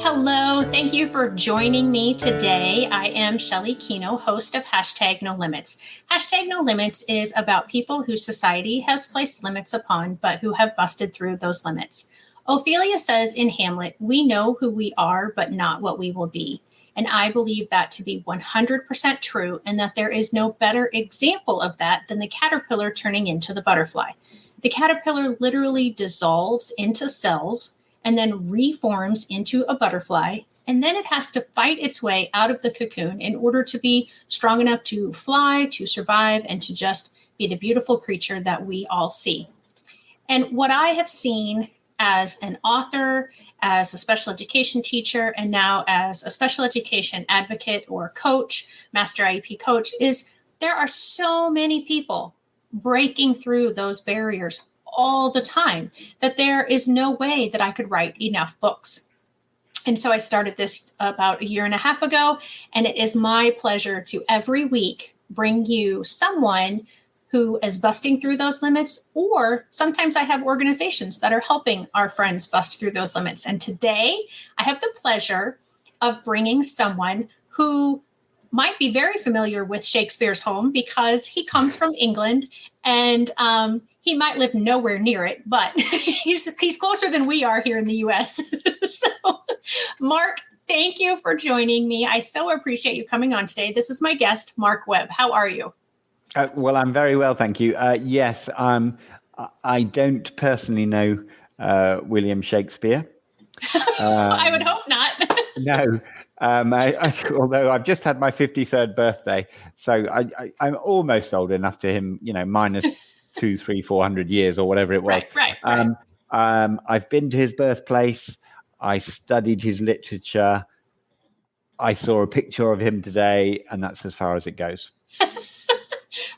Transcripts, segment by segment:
Hello, thank you for joining me today. I am Shelly Kino, host of Hashtag No Limits. Hashtag No Limits is about people whose society has placed limits upon, but who have busted through those limits. Ophelia says in Hamlet, "We know who we are, but not what we will be." And I believe that to be 100% true, and that there is no better example of that than the caterpillar turning into the butterfly. The caterpillar literally dissolves into cells and then reforms into a butterfly. And then it has to fight its way out of the cocoon in order to be strong enough to fly, to survive, and to just be the beautiful creature that we all see. And what I have seen as an author, as a special education teacher, and now as a special education advocate or coach, master IEP coach, is there are so many people breaking through those barriers all the time that there is no way that I could write enough books. And so I started this about a year and a half ago, and it is my pleasure to every week bring you someone who is busting through those limits, or sometimes I have organizations that are helping our friends bust through those limits. And today I have the pleasure of bringing someone who might be very familiar with Shakespeare's home because he comes from England, and he might live nowhere near it, but he's closer than we are here in the US. So, Mark, thank you for joining me. I so appreciate you coming on today. This is my guest, Mark Webb. How are you? Well, I'm very well, thank you. Yes, I don't personally know William Shakespeare. I would hope not. No. Although I've just had my 53rd birthday, so I'm almost old enough to him, minus 200, 300, 400 years or whatever it was. Right. I've been to his birthplace. I studied his literature. I saw a picture of him today, and that's as far as it goes.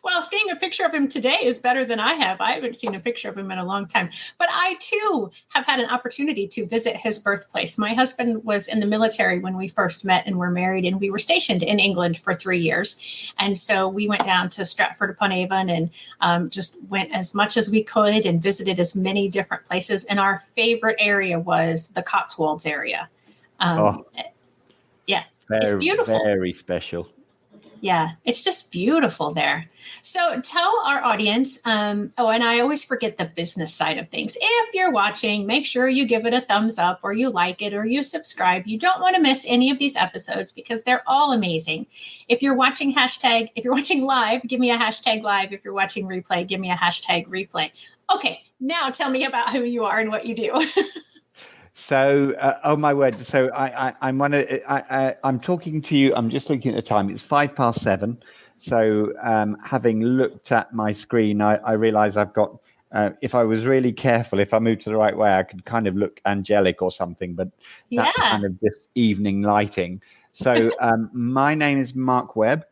Well, seeing a picture of him today is better than I have. I haven't seen a picture of him in a long time. But I, too, have had an opportunity to visit his birthplace. My husband was in the military when we first met and were married, and we were stationed in England for 3 years. And so we went down to Stratford-upon-Avon and just went as much as we could and visited as many different places. And our favorite area was the Cotswolds area. Yeah, it's beautiful. Very special. Yeah, it's just beautiful there. So tell our audience, and I always forget the business side of things. If you're watching, make sure you give it a thumbs up, or you like it, or you subscribe. You don't want to miss any of these episodes because they're all amazing. If you're watching live, give me a hashtag live. If you're watching replay, give me a hashtag replay. Okay, now tell me about who you are and what you do. So, oh my word! So I'm talking to you. I'm just looking at the time. It's 7:05. So, having looked at my screen, I realize I've got. If I was really careful, if I moved to the right way, I could kind of look angelic or something. But that's kind of just evening lighting. So, my name is Mark Webb,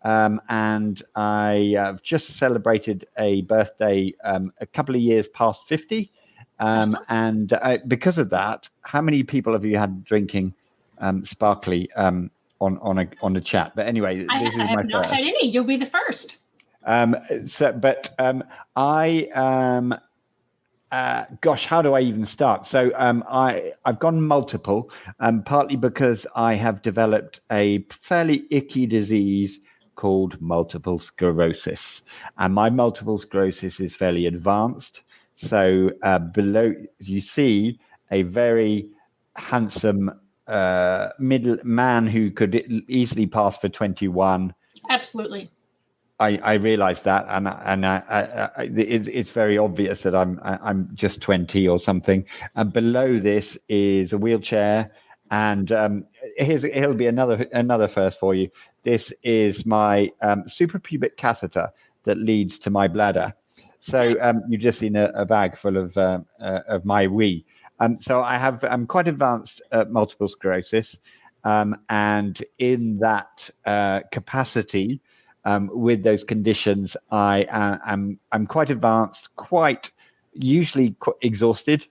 and I have just celebrated a birthday a couple of years past 50. And because of that, how many people have you had drinking sparkly on a chat? But anyway, I have not had any. You'll be the first. Gosh, how do I even start? So I've gone multiple, partly because I have developed a fairly icky disease called multiple sclerosis, and my multiple sclerosis is fairly advanced. So below you see a very handsome middle man who could easily pass for 21. Absolutely. I realize that, and it's very obvious that I'm just 20 or something. And below this is a wheelchair, and here'll be another first for you. This is my suprapubic catheter that leads to my bladder. So you've just seen a bag full of my wee. So I have quite advanced multiple sclerosis, and in that capacity, with those conditions, I'm quite advanced, usually exhausted.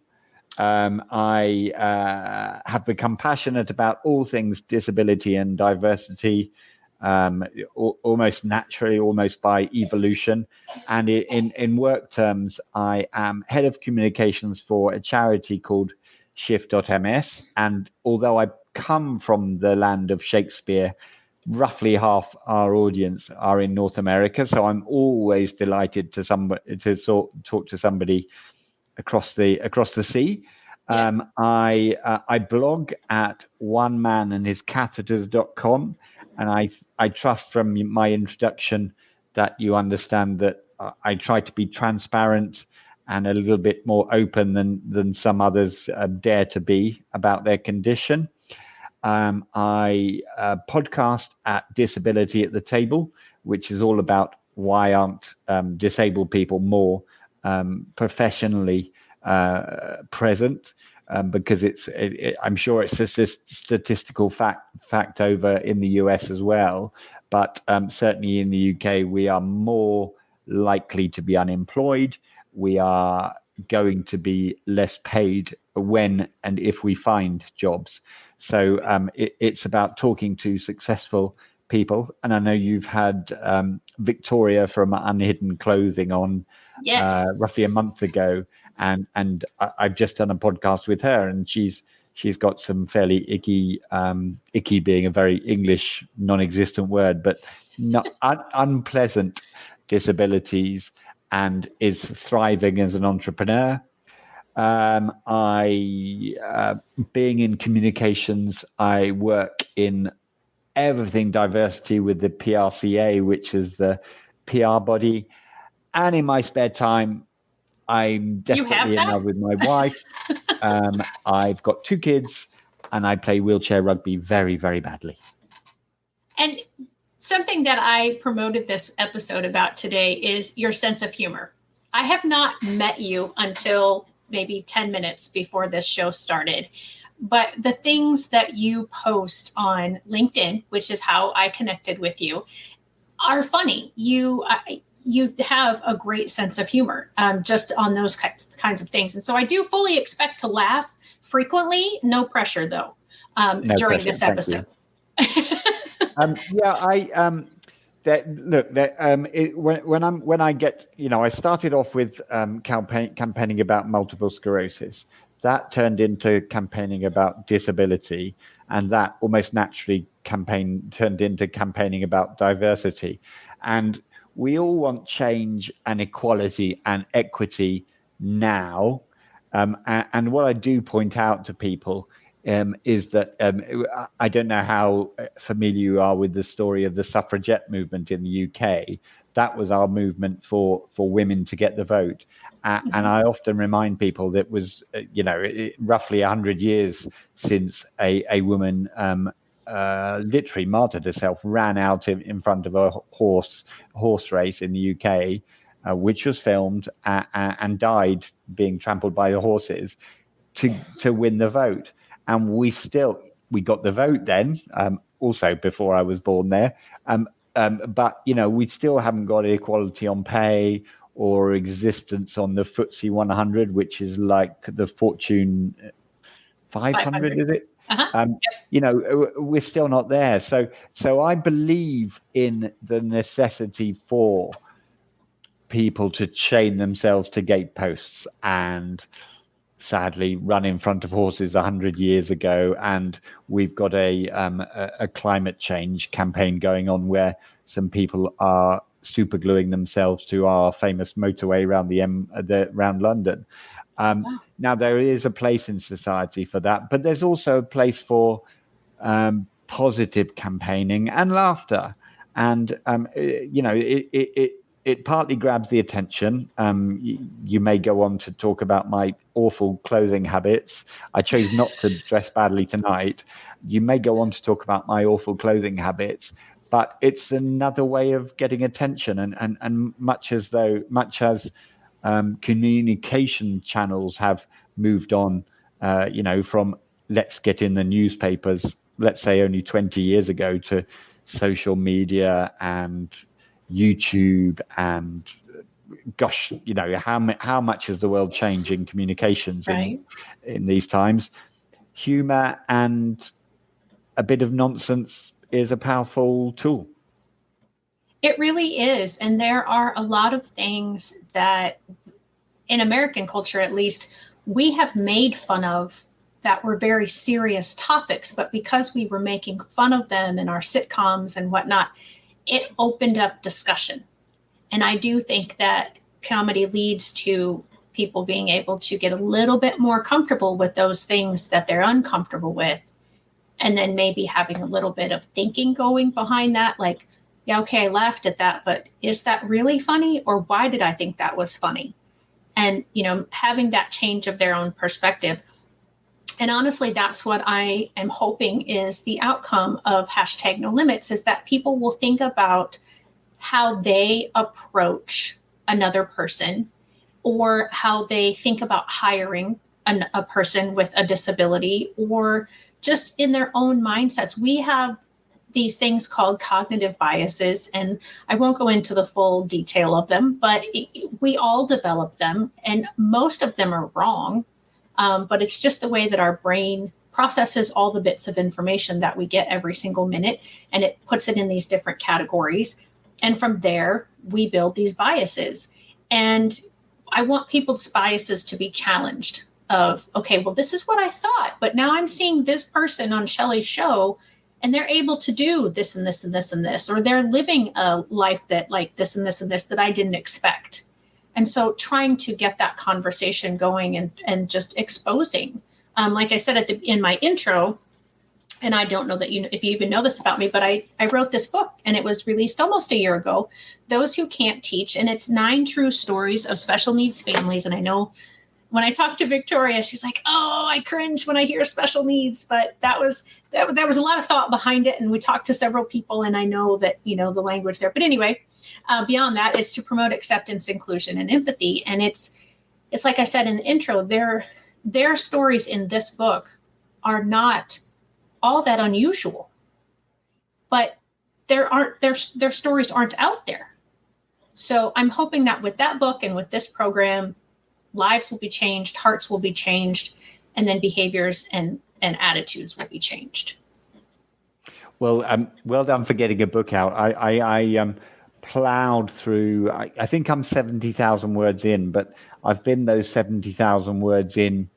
I have become passionate about all things disability and diversity. Almost naturally, almost by evolution. And in work terms, I am head of communications for a charity called shift.ms. And although I come from the land of Shakespeare, roughly half our audience are in North America. So I'm always delighted to talk to somebody across the sea. Yeah. I blog at onemanandhiscatheters.com, and I trust from my introduction that you understand that I try to be transparent and a little bit more open than some others dare to be about their condition. I podcast at Disability at the Table, which is all about why aren't disabled people more professionally present, because I'm sure it's a statistical fact over in the US as well, but certainly in the UK we are more likely to be unemployed. We are going to be less paid when and if we find jobs. So it's about talking to successful people. And I know you've had Victoria from Unhidden Clothing on Yes. roughly a month ago, and I've just done a podcast with her, and she's got some fairly icky being a very English non-existent word, but not unpleasant disabilities, and is thriving as an entrepreneur. Being in communications, I work in everything diversity with the PRCA, which is the PR body. And in my spare time, I'm You have desperately in that? love with my wife. I've got 2 kids, and I play wheelchair rugby very, very badly. And something that I promoted this episode about today is your sense of humor. I have not met you until maybe 10 minutes before this show started. But the things that you post on LinkedIn, which is how I connected with you, are funny. You have a great sense of humor just on those kinds of things. And so I do fully expect to laugh frequently. No pressure, though, No during pressure, this thank episode. When I get, I started off with campaigning about multiple sclerosis. That turned into campaigning about disability, and that almost naturally turned into campaigning about diversity. And we all want change and equality and equity now. And what I do point out to people is that I don't know how familiar you are with the story of the suffragette movement in the UK. That was our movement for women to get the vote. And I often remind people that was, roughly 100 years since a woman literally martyred herself, ran out in front of a horse race in the UK, which was filmed, and died being trampled by the horses to win the vote. And we got the vote then, also before I was born there. But we still haven't got equality on pay or existence on the FTSE 100, which is like the Fortune 500, is it? Uh-huh. We're still not there. So I believe in the necessity for people to chain themselves to gateposts and sadly run in front of horses 100 years ago. And we've got a climate change campaign going on where some people are super gluing themselves to our famous motorway around London. Now, there is a place in society for that, but there's also a place for positive campaigning and laughter. And, it partly grabs the attention. You may go on to talk about my awful clothing habits. I chose not to dress badly tonight. You may go on to talk about my awful clothing habits, but it's another way of getting attention. And much as communication channels have moved on, from let's get in the newspapers, let's say only 20 years ago, to social media and YouTube, and gosh, how much has the world changed in communications Right. in these times? Humor and a bit of nonsense is a powerful tool. It really is. And there are a lot of things that, in American culture at least, we have made fun of that were very serious topics, but because we were making fun of them in our sitcoms and whatnot, it opened up discussion. And I do think that comedy leads to people being able to get a little bit more comfortable with those things that they're uncomfortable with. And then maybe having a little bit of thinking going behind that, like, yeah, okay, I laughed at that, but is that really funny? Or why did I think that was funny? And, having that change of their own perspective. And honestly, that's what I am hoping is the outcome of hashtag no limits, is that people will think about how they approach another person, or how they think about hiring a person with a disability, or just in their own mindsets. We have these things called cognitive biases, and I won't go into the full detail of them, but we all develop them, and most of them are wrong. But it's just the way that our brain processes all the bits of information that we get every single minute, and it puts it in these different categories. And from there, we build these biases. And I want people's biases to be challenged of, okay, well, this is what I thought, but now I'm seeing this person on Shelley's show, and they're able to do this and this and this and this, or they're living a life that like this and this and this that I didn't expect. And so trying to get that conversation going and just exposing, like I said in my intro, and I don't know that if you even know this about me, but I wrote this book, and it was released almost a year ago, Those Who Can't Teach. And it's 9 true stories of special needs families. And I know when I talked to Victoria, she's like, oh, I cringe when I hear special needs. But that was a lot of thought behind it. And we talked to several people, and I know that, the language there. But anyway, beyond that, it's to promote acceptance, inclusion, and empathy. And it's like I said in the intro, their stories in this book are not all that unusual, but their stories aren't out there. So I'm hoping that with that book and with this program, lives will be changed, hearts will be changed, and then behaviors and attitudes will be changed. Well, well done for getting a book out. I plowed through, I think I'm 70,000 words in, but I've been those 70,000 words in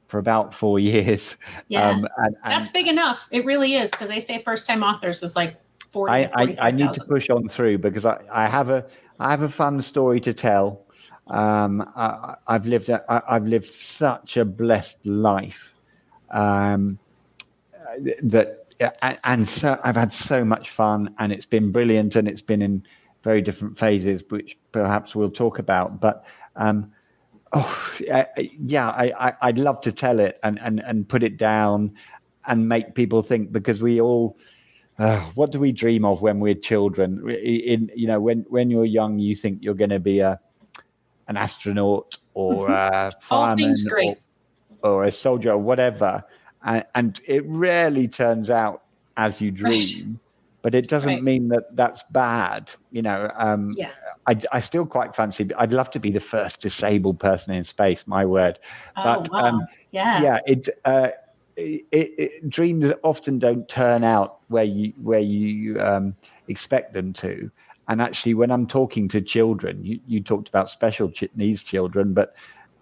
for about 4 years. Yeah, and that's big enough. It really is, because they say first-time authors is like 40. I need to push on through, because I have a fun story to tell. I've lived such a blessed life, so I've had so much fun, and it's been brilliant, and it's been in very different phases, which perhaps we'll talk about. But I'd love to tell it and put it down and make people think, because we all, what do we dream of when we're children? When you're young, you think you're going to be an astronaut or a fireman or a soldier or whatever, and it rarely turns out as you dream. Right. But it doesn't mean that that's bad. I still quite fancy. I'd love to be the first disabled person in space. My word. But wow. Dreams often don't turn out where you expect them to. And actually, when I'm talking to children, you talked about special needs children, but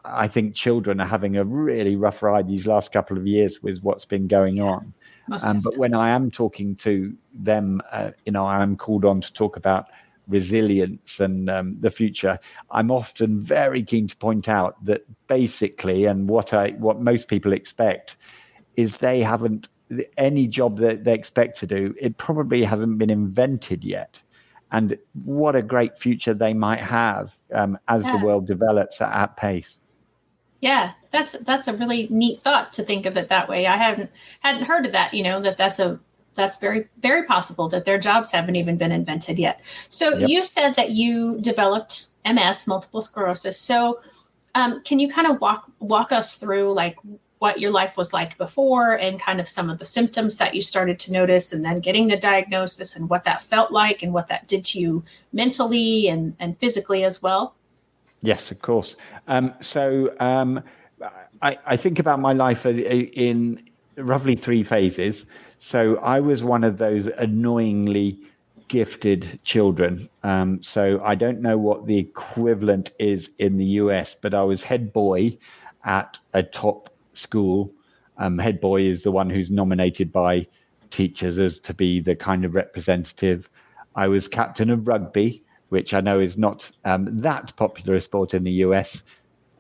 I think children are having a really rough ride these last couple of years with what's been going on. But when I am talking to them, I'm called on to talk about resilience and the future. I'm often very keen to point out that basically, and what most people expect, is they haven't any job that they expect to do. It probably hasn't been invented yet. And what a great future they might have as the world develops at pace. Yeah, that's a really neat thought to think of it that way. I hadn't heard of that. That's very, very possible that their jobs haven't even been invented yet. So You said that you developed MS, multiple sclerosis. So can you kind of walk us through like what your life was like before, and kind of some of the symptoms that you started to notice, and then getting the diagnosis, and what that felt like, and what that did to you mentally and physically as well? Yes, of course. I think about my life in roughly 3 phases. So I was one of those annoyingly gifted children. So I don't know what the equivalent is in the US, but I was head boy at a top school. Head boy is the one who's nominated by teachers as to be the kind of representative. I was captain of rugby, which I know is not that popular a sport in the US.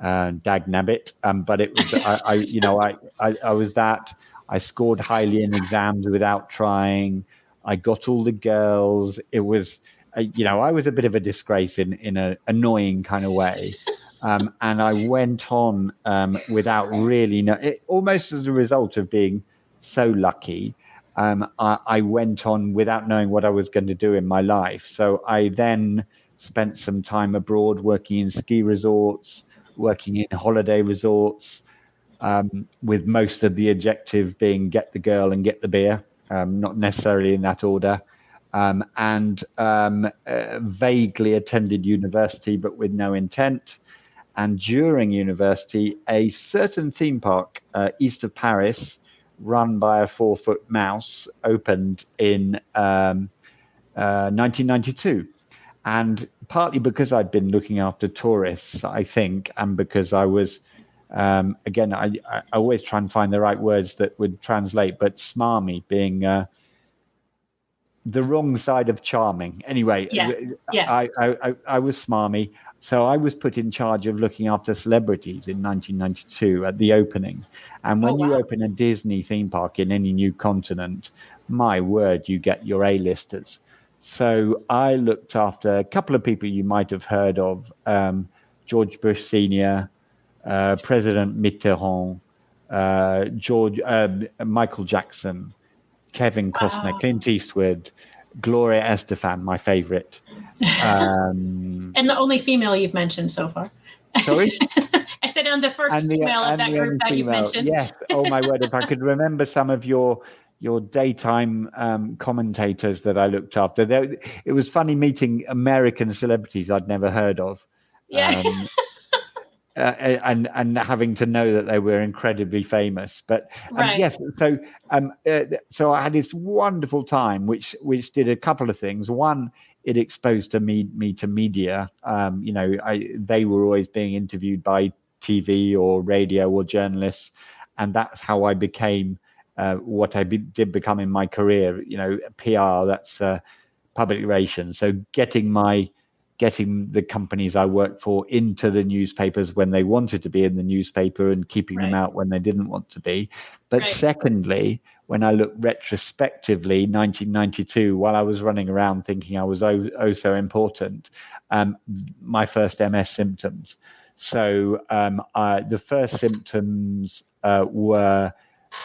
Dag nabbit, but it was I was that. I scored highly in exams without trying. I got all the girls. It was, I was a bit of a disgrace in an annoying kind of way. And I went on without really almost as a result of being so lucky. I went on without knowing what I was going to do in my life. So I then spent some time abroad working in ski resorts, working in holiday resorts, with most of the objective being get the girl and get the beer, not necessarily in that order. And vaguely attended university, but with no intent. And during university, a certain theme park east of Paris, run by a 4-foot mouse, opened in 1992. And partly because I'd been looking after tourists, I think, and because I was, again, I always try and find the right words that would translate, but smarmy being the wrong side of charming. Anyway, I was smarmy. So I was put in charge of looking after celebrities in 1992 at the opening. And when you open a Disney theme park in any new continent, my word, you get your A-listers. So I looked after a couple of people you might have heard of, George Bush Sr., President Mitterrand, Michael Jackson, Kevin Costner, Clint Eastwood, Gloria Estefan, my favorite. And the only female you've mentioned so far. Sorry? I said on the first female of that group that you mentioned. Yes. Oh, my word. If I could remember some of your daytime commentators that I looked after. It was funny meeting American celebrities I'd never heard of. Yeah. And having to know that they were incredibly famous. But yes, so I had this wonderful time, which did a couple of things. One, it exposed me to media. They were always being interviewed by TV or radio or journalists, and that's how I became what I did become in my career. PR, that's public relations. So getting the companies I worked for into the newspapers when they wanted to be in the newspaper and keeping them out when they didn't want to be. But secondly, when I look retrospectively, 1992, while I was running around thinking I was so important, my first MS symptoms. So the first symptoms were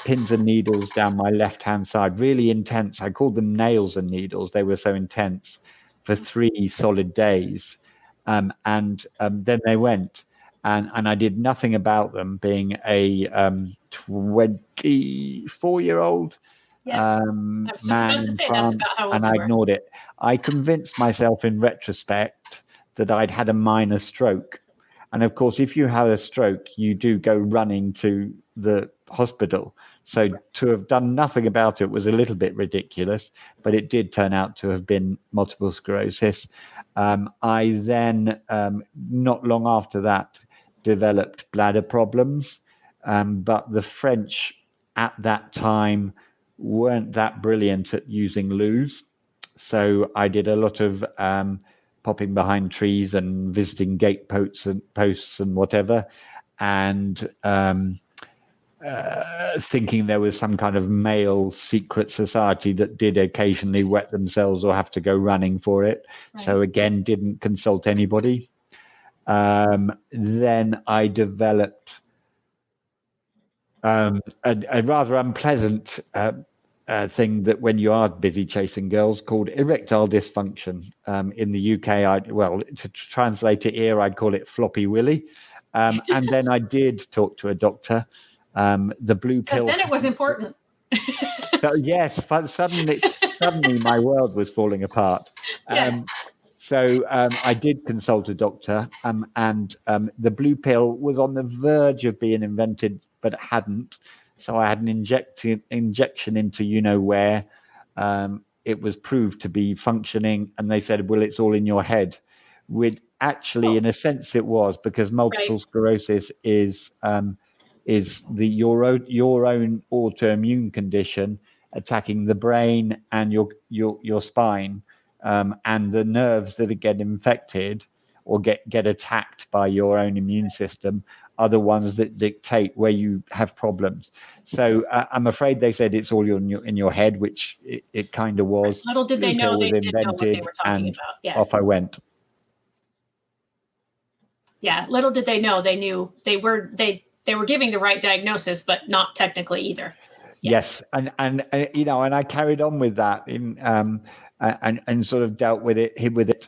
pins and needles down my left-hand side, really intense. I called them nails and needles. They were so intense for 3 solid days. And then they went. And I did nothing about them, being a 24-year-old man in France, and I ignored it. I convinced myself in retrospect that I'd had a minor stroke. And of course, if you have a stroke, you do go running to the hospital. So to have done nothing about it was a little bit ridiculous, but it did turn out to have been multiple sclerosis. I then, not long after that, developed bladder problems, but the French at that time weren't that brilliant at using loos. So I did a lot of popping behind trees and visiting gate posts and whatever, and thinking there was some kind of male secret society that did occasionally wet themselves or have to go running for it. So again, didn't consult anybody. Then I developed a rather unpleasant thing that when you are busy chasing girls, called erectile dysfunction. In the UK, to translate it here, I'd call it floppy willy. And then I did talk to a doctor. The blue pill. Because then it was important. So, yes, suddenly my world was falling apart. So I did consult a doctor, and the blue pill was on the verge of being invented, but it hadn't. So I had an injection into where. It was proved to be functioning, and they said, well, it's all in your head. Which actually, in a sense, it was, because multiple sclerosis is is your own autoimmune condition attacking the brain and your spine, and the nerves that get infected or get attacked by your own immune system are the ones that dictate where you have problems. So I'm afraid they said it's all in your head, which it kind of was. Little did they know was they didn't know what they were talking and about. Yeah. off I went. Yeah. Little did they know, they knew they were giving the right diagnosis, but not technically either. Yeah. Yes, and and I carried on with that and sort of dealt with it.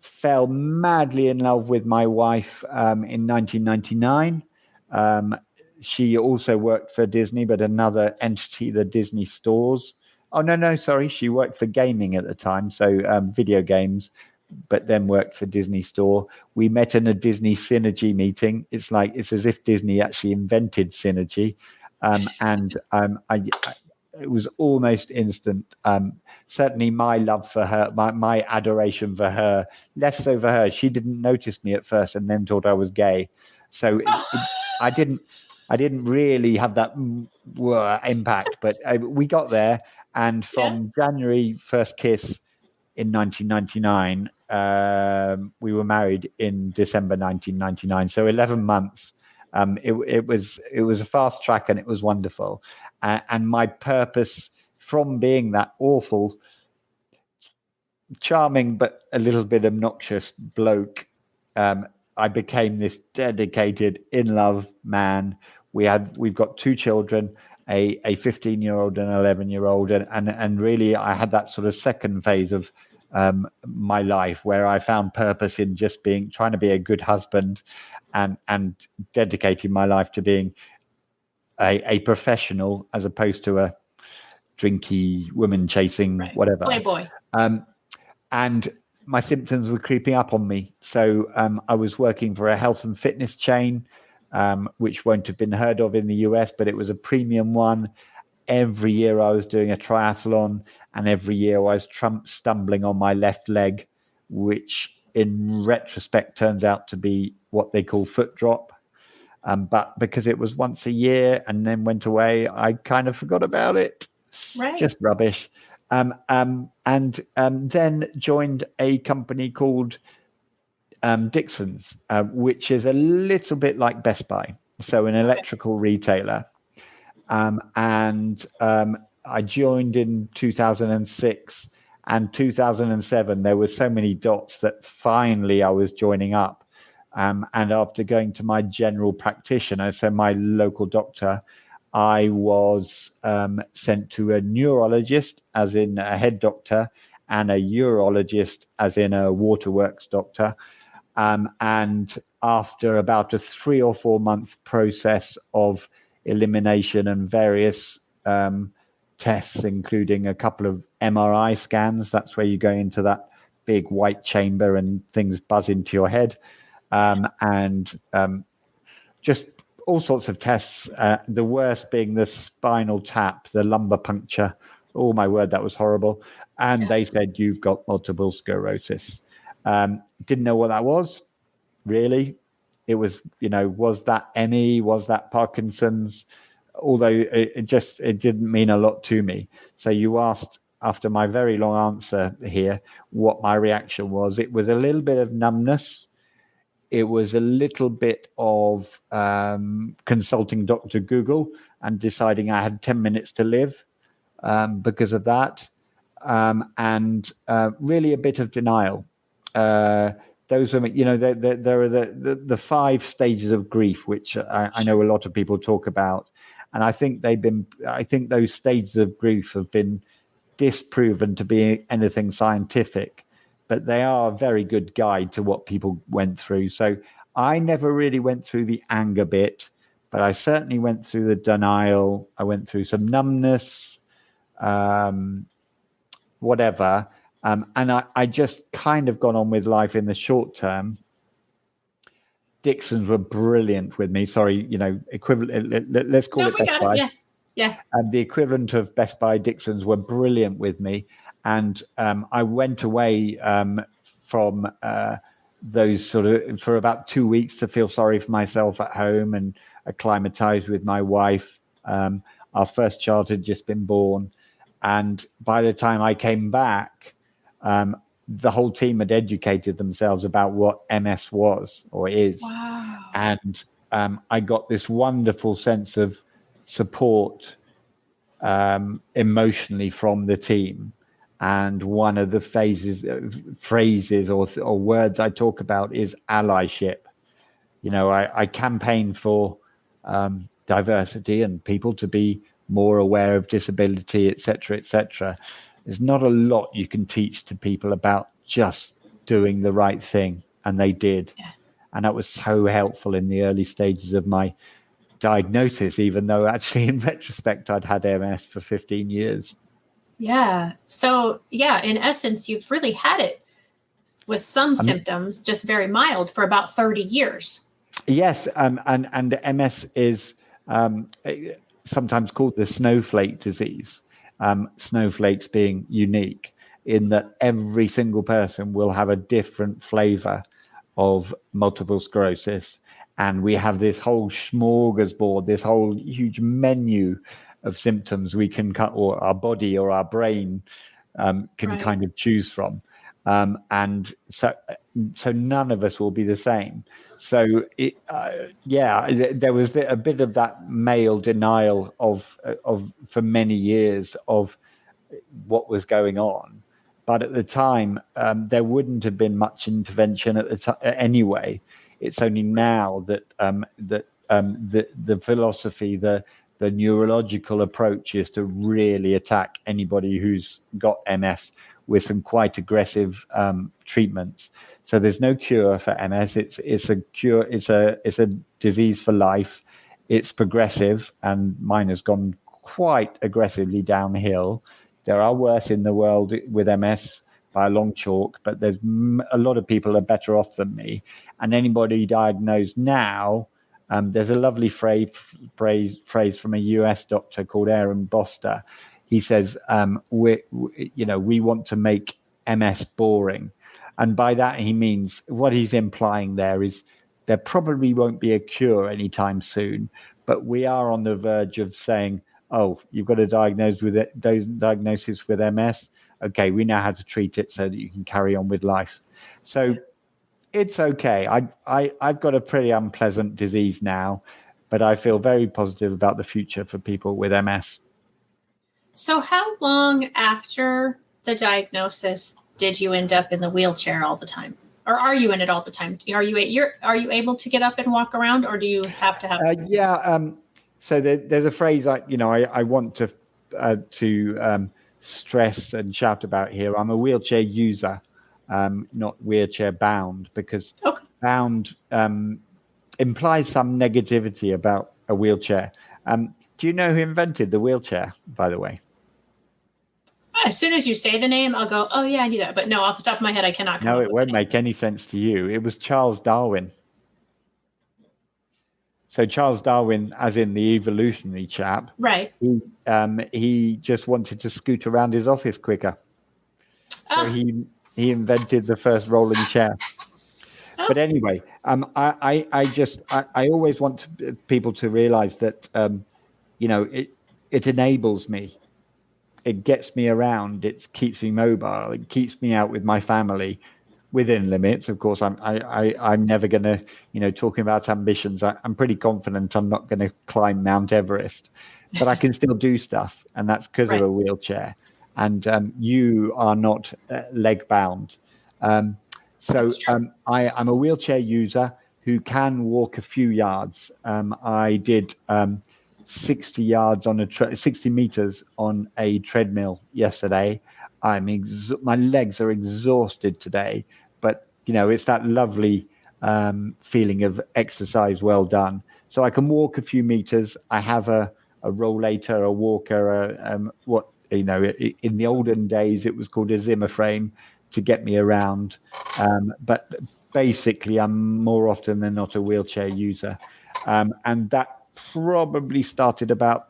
Fell madly in love with my wife in 1999. She also worked for Disney, but another entity, the Disney stores. Oh no, sorry, she worked for gaming at the time, so video games, but then worked for Disney Store. We met in a Disney Synergy meeting. It's as if Disney actually invented Synergy. It was almost instant. Certainly my love for her, my adoration for her, less so for her. She didn't notice me at first and then thought I was gay. So I didn't really have that impact, but we got there. And from January first kiss in 1999, we were married in December 1999. So 11 months. It was a fast track and it was wonderful. And my purpose from being that awful, charming, but a little bit obnoxious bloke, I became this dedicated, in love man. We've got two children, a 15-year-old and an 11-year-old. And really I had that sort of second phase of my life where I found purpose in just trying to be a good husband and dedicating my life to being a professional as opposed to a drinky, woman chasing, whatever. Playboy. And my symptoms were creeping up on me. So I was working for a health and fitness chain, which won't have been heard of in the US, but it was a premium one. Every year I was doing a triathlon, and every year I was stumbling on my left leg, which in retrospect turns out to be what they call foot drop. But because it was once a year and then went away, I kind of forgot about it. Right. Just rubbish. And then joined a company called Dixon's, which is a little bit like Best Buy, so an electrical retailer. And I joined in 2006 and 2007. There were so many dots that finally I was joining up. And after going to my general practitioner, so my local doctor, I was sent to a neurologist, as in a head doctor, and a urologist, as in a waterworks doctor. And after about a 3 or 4 month process of elimination and various tests, including a couple of MRI scans, that's where you go into that big white chamber and things buzz into your head. And just all sorts of tests, the worst being the spinal tap, the lumbar puncture. Oh, my word, that was horrible. And they said, you've got multiple sclerosis. Didn't know what that was, really. It was, was that ME? Was that Parkinson's? Although it didn't mean a lot to me. So you asked, after my very long answer here, what my reaction was. It was a little bit of numbness. It was a little bit of consulting Dr. Google and deciding I had 10 minutes to live because of that. And really a bit of denial. Those are, there are the 5 stages of grief, which I know a lot of people talk about. And I think those stages of grief have been disproven to be anything scientific, but they are a very good guide to what people went through. So I never really went through the anger bit, but I certainly went through the denial. I went through some numbness, whatever. And I just kind of gone on with life in the short term. Dixon's were brilliant with me. Sorry, equivalent. Let's call it Best Buy. Yeah. And the equivalent of Best Buy, Dixon's were brilliant with me. And I went away from those sort of for about 2 weeks to feel sorry for myself at home and acclimatize with my wife. Our first child had just been born, and by the time I came back, the whole team had educated themselves about what MS was or is, Wow. and I got this wonderful sense of support emotionally from the team. And one of the phrases or words I talk about is allyship. I campaign for diversity and people to be more aware of disability, etc., etc. There's not a lot you can teach to people about just doing the right thing, and they did. Yeah. And that was so helpful in the early stages of my diagnosis, even though actually in retrospect I'd had MS for 15 years. Yeah. So, yeah, in essence, you've really had it with some I mean, symptoms, just very mild, for about 30 years. yes, and MS is sometimes called the snowflake disease. Snowflakes being unique in that every single person will have a different flavor of multiple sclerosis, and we have this whole smorgasbord, this whole huge menu of symptoms we can cut, or our body or our brain can Right. kind of choose from, and so none of us will be the same. So there was a bit of that male denial of for many years of what was going on. But at the time, there wouldn't have been much intervention at the time anyway. It's only now that the philosophy, the neurological approach is to really attack anybody who's got MS with some quite aggressive treatments. So there's no cure for MS. It's a cure. It's a disease for life. It's progressive, and mine has gone quite aggressively downhill. There are worse in the world with MS by a long chalk, but there's a lot of people are better off than me. And anybody diagnosed now, there's a lovely phrase from a US doctor called Aaron Boster. He says, we want to make MS boring. And by that, he means what he's implying there is there probably won't be a cure anytime soon, but we are on the verge of saying, oh, you've got a diagnosis with MS. Okay, we know how to treat it so that you can carry on with life. So it's okay. I've got a pretty unpleasant disease now, but I feel very positive about the future for people with MS. So, how long after the diagnosis did you end up in the wheelchair all the time? Or are you in it all the time? Are you able to get up and walk around, or do you have to have? So there's a phrase I want to stress and shout about here. I'm a wheelchair user, not wheelchair bound, because bound implies some negativity about a wheelchair. Do you know who invented the wheelchair, by the way? As soon as you say the name, I'll go, oh, yeah, I knew that. But no, off the top of my head, I cannot come No, up it with won't make any sense to you. It was Charles Darwin. So Charles Darwin, as in the evolutionary chap, right? He just wanted to scoot around his office quicker. So he invented the first rolling chair. But anyway, I always want people to realize that it enables me. It gets me around. It keeps me mobile. It keeps me out with my family, within limits. Of course, I'm never going to, talking about ambitions. I'm pretty confident I'm not going to climb Mount Everest, but I can still do stuff, and that's because of a wheelchair. And you are not leg bound. I'm a wheelchair user who can walk a few yards. I did 60 yards on 60 meters on a treadmill yesterday. My legs are exhausted today, but it's that lovely feeling of exercise well done. So I can walk a few meters. I have a rollator, a walker, in the olden days it was called a Zimmer frame to get me around. But basically, I'm more often than not a wheelchair user, and that probably started about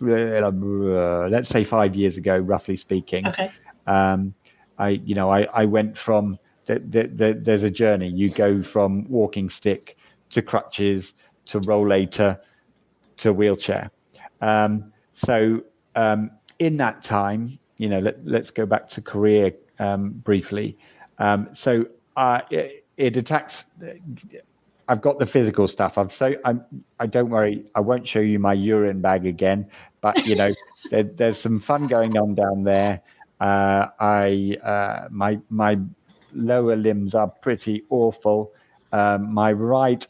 let's say 5 years ago, roughly speaking. Okay. I went from there's a journey. You go from walking stick to crutches to rollator to wheelchair. So in that time, let's go back to career briefly. So it attacks. I've got the physical stuff. I don't worry. I won't show you my urine bag again. But there's some fun going on down there. My lower limbs are pretty awful. My right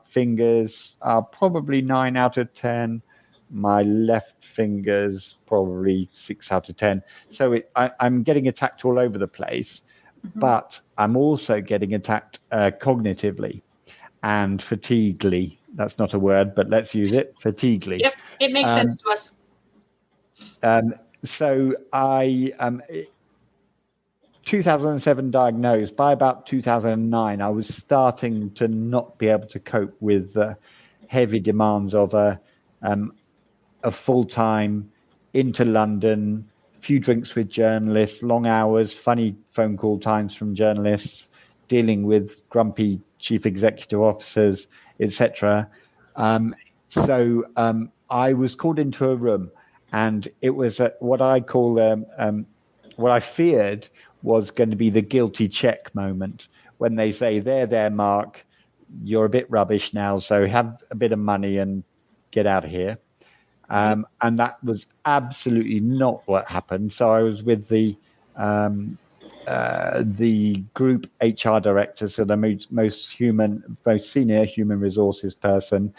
fingers are probably 9 out of 10. My left fingers probably 6 out of 10. So I'm getting attacked all over the place, but I'm also getting attacked cognitively and fatiguely. That's not a word, but let's use it. Fatiguely. Yep, it makes sense to us. So I 2007 diagnosed. By about 2009, I was starting to not be able to cope with the heavy demands of a full-time into London, few drinks with journalists, long hours, funny phone call times from journalists, dealing with grumpy chief executive officers, etc. So I was called into a room, and it was what I call what I feared was going to be the guilty check moment, when they say, there, Mark, you're a bit rubbish now, so have a bit of money and get out of here. And that was absolutely not what happened. So I was with the group HR director, so the most senior human resources person,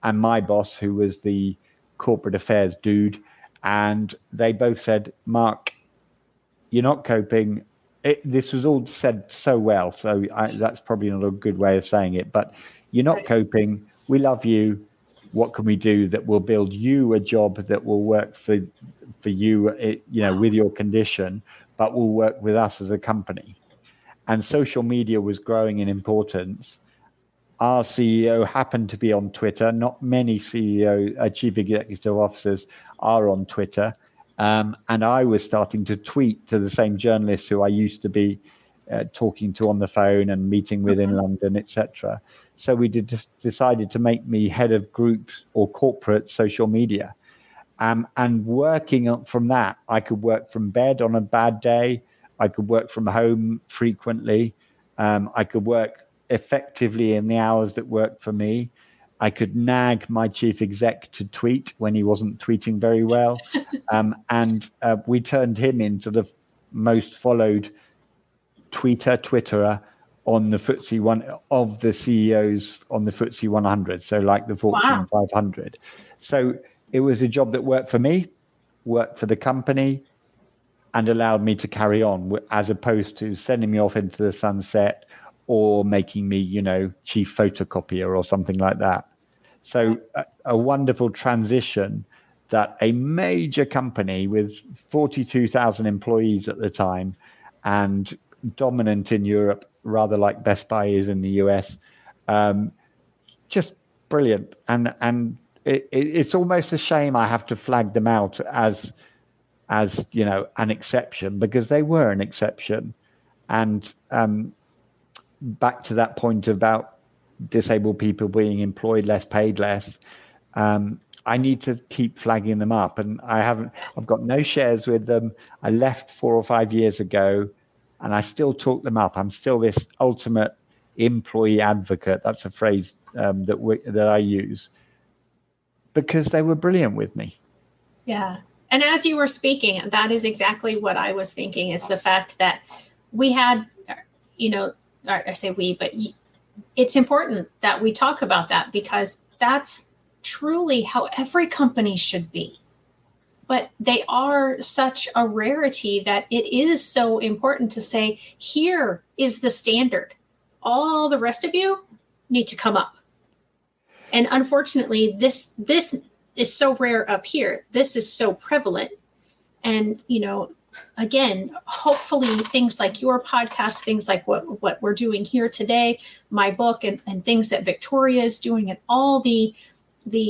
and my boss, who was the corporate affairs dude. And they both said, Mark, you're not coping. This was all said so well, so that's probably not a good way of saying it, but you're not coping. We love you. What can we do that will build you a job that will work for you, with your condition, but will work with us as a company? And social media was growing in importance. Our CEO happened to be on Twitter. Not many chief executive officers are on Twitter. And I was starting to tweet to the same journalists who I used to be talking to on the phone and meeting with in London, etc. So we decided to make me head of group or corporate social media. And working from that, I could work from bed on a bad day. I could work from home frequently. I could work effectively in the hours that worked for me. I could nag my chief exec to tweet when he wasn't tweeting very well. And we turned him into the most followed Twitterer on the FTSE one of the CEOs on the FTSE 100. So like the Fortune 500. So it was a job that worked for me, worked for the company, and allowed me to carry on, as opposed to sending me off into the sunset or making me, chief photocopier or something like that. So a wonderful transition that a major company with 42,000 employees at the time and dominant in Europe, rather like Best Buy is in the US, just brilliant. And it's almost a shame I have to flag them out as an exception, because they were an exception. And back to that point about disabled people being employed less, paid less, I need to keep flagging them up. And I've got no shares with them. I left 4 or 5 years ago, and I still talk them up. I'm still this ultimate employee advocate. That's a phrase that I use, because they were brilliant with me. Yeah. And as you were speaking, that is exactly what I was thinking, is the fact that we had, I say we, but it's important that we talk about that, because that's truly how every company should be. But they are such a rarity that it is so important to say, here is the standard. All the rest of you need to come up. And unfortunately, this is so rare up here. This is so prevalent. And, again, hopefully things like your podcast, things like what we're doing here today, my book, and things that Victoria is doing, and all the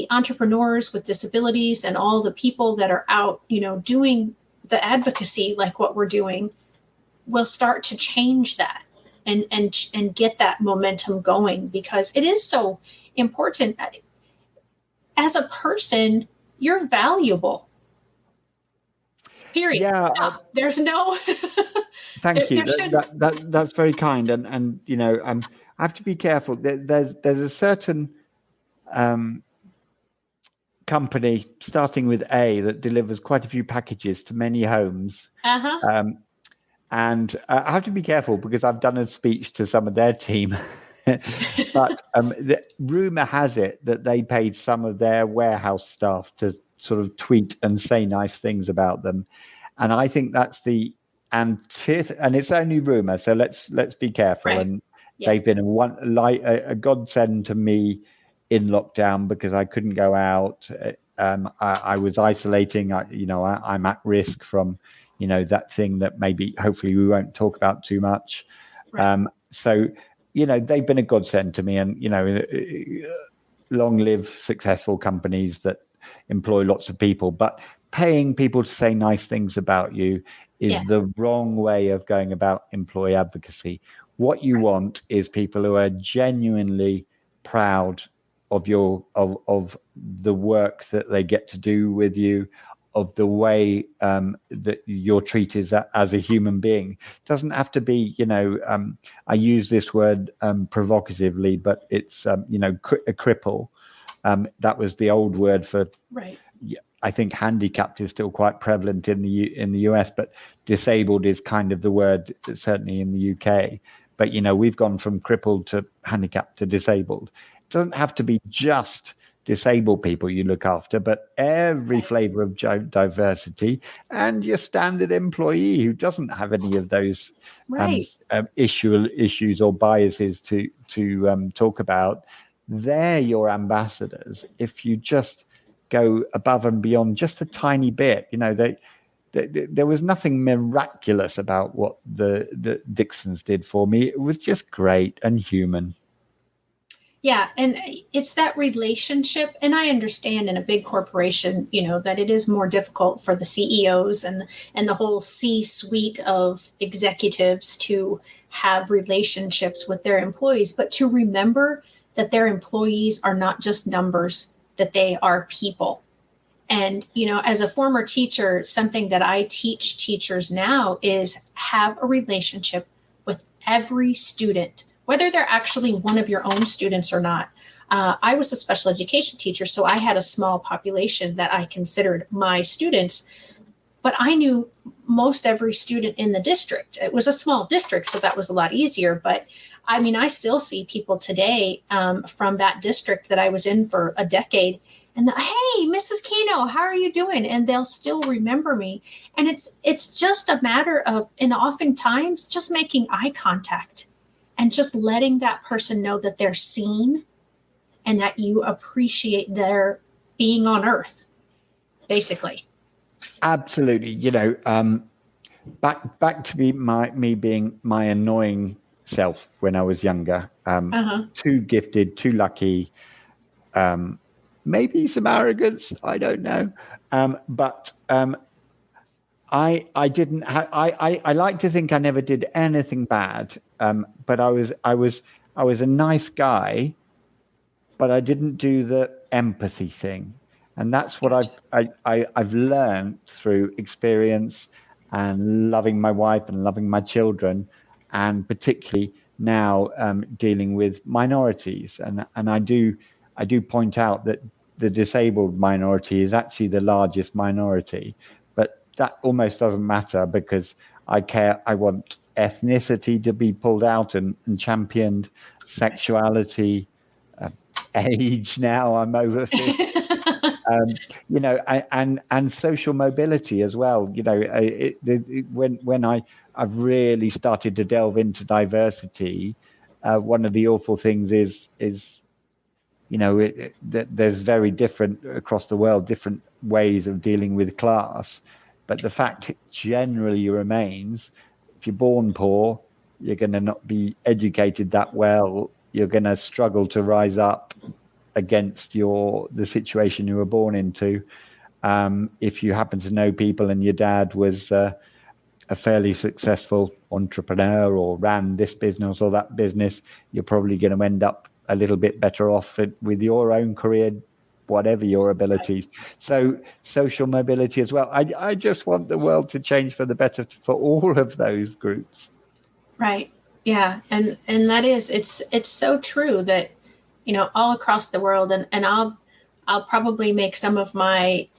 entrepreneurs with disabilities and all the people that are out, doing the advocacy like what we're doing, will start to change that. and get that momentum going, because it is so important. As a person, you're valuable. Period. Yeah, Stop. There's no. thank you. There shouldn't. That's very kind, and I have to be careful. There's a certain company starting with A that delivers quite a few packages to many homes. And I have to be careful because I've done a speech to some of their team. But the rumor has it that they paid some of their warehouse staff to sort of tweet and say nice things about them. And I think that's the antithesis, and it's only rumor. So let's be careful. Right. And Yeah. they've been a godsend to me in lockdown because I couldn't go out. I was isolating. I'm at risk from, that thing that maybe, hopefully, we won't talk about too much. Right. So, they've been a godsend to me, and long live successful companies that employ lots of people. But paying people to say nice things about you is the wrong way of going about employee advocacy. What you want is people who are genuinely proud of of the work that they get to do with you, of the way that you're treated as a human being. It doesn't have to be, I use this word provocatively, but it's, a cripple. That was the old word for, right. I think handicapped is still quite prevalent in the US, but disabled is kind of the word, certainly in the UK. But, we've gone from crippled to handicapped to disabled. It doesn't have to be just disabled people you look after, but every flavor of diversity, and your standard employee who doesn't have any of those issues or biases to talk about. They're your ambassadors. If you just go above and beyond just a tiny bit, there was nothing miraculous about what the Dixons did for me. It was just great and human. Yeah, and it's that relationship. And I understand in a big corporation, that it is more difficult for the CEOs and the whole C-suite of executives to have relationships with their employees, but to remember that their employees are not just numbers, that they are people. And, as a former teacher, something that I teach teachers now is have a relationship with every student, whether they're actually one of your own students or not. I was a special education teacher, so I had a small population that I considered my students, but I knew most every student in the district. It was a small district, so that was a lot easier. But I still see people today from that district that I was in for a decade. And hey, Mrs. Kino, how are you doing? And they'll still remember me. And it's just a matter of, and oftentimes, just making eye contact and just letting that person know that they're seen and that you appreciate their being on Earth, basically. Absolutely. Back to me being my annoying self when I was younger. Too gifted, too lucky. Maybe some arrogance, I don't know. But I didn't. I like to think I never did anything bad. But I was a nice guy, but I didn't do the empathy thing, and that's what I've learned through experience and loving my wife and loving my children, and particularly now dealing with minorities. And I do point out that the disabled minority is actually the largest minority, but that almost doesn't matter because I want ethnicity to be pulled out and championed, sexuality, age. Now I'm over 50. And social mobility as well. When I've really started to delve into diversity, one of the awful things is there's very different across the world, different ways of dealing with class. But the fact generally remains, if you're born poor, you're going to not be educated that well. You're going to struggle to rise up against the situation you were born into. If you happen to know people and your dad was a fairly successful entrepreneur or ran this business or that business, you're probably going to end up a little bit better off with your own career, whatever your abilities. So social mobility as well. I just want the world to change for the better for all of those groups. Right. Yeah. And that is, it's so true that, all across the world, and I'll probably make some of my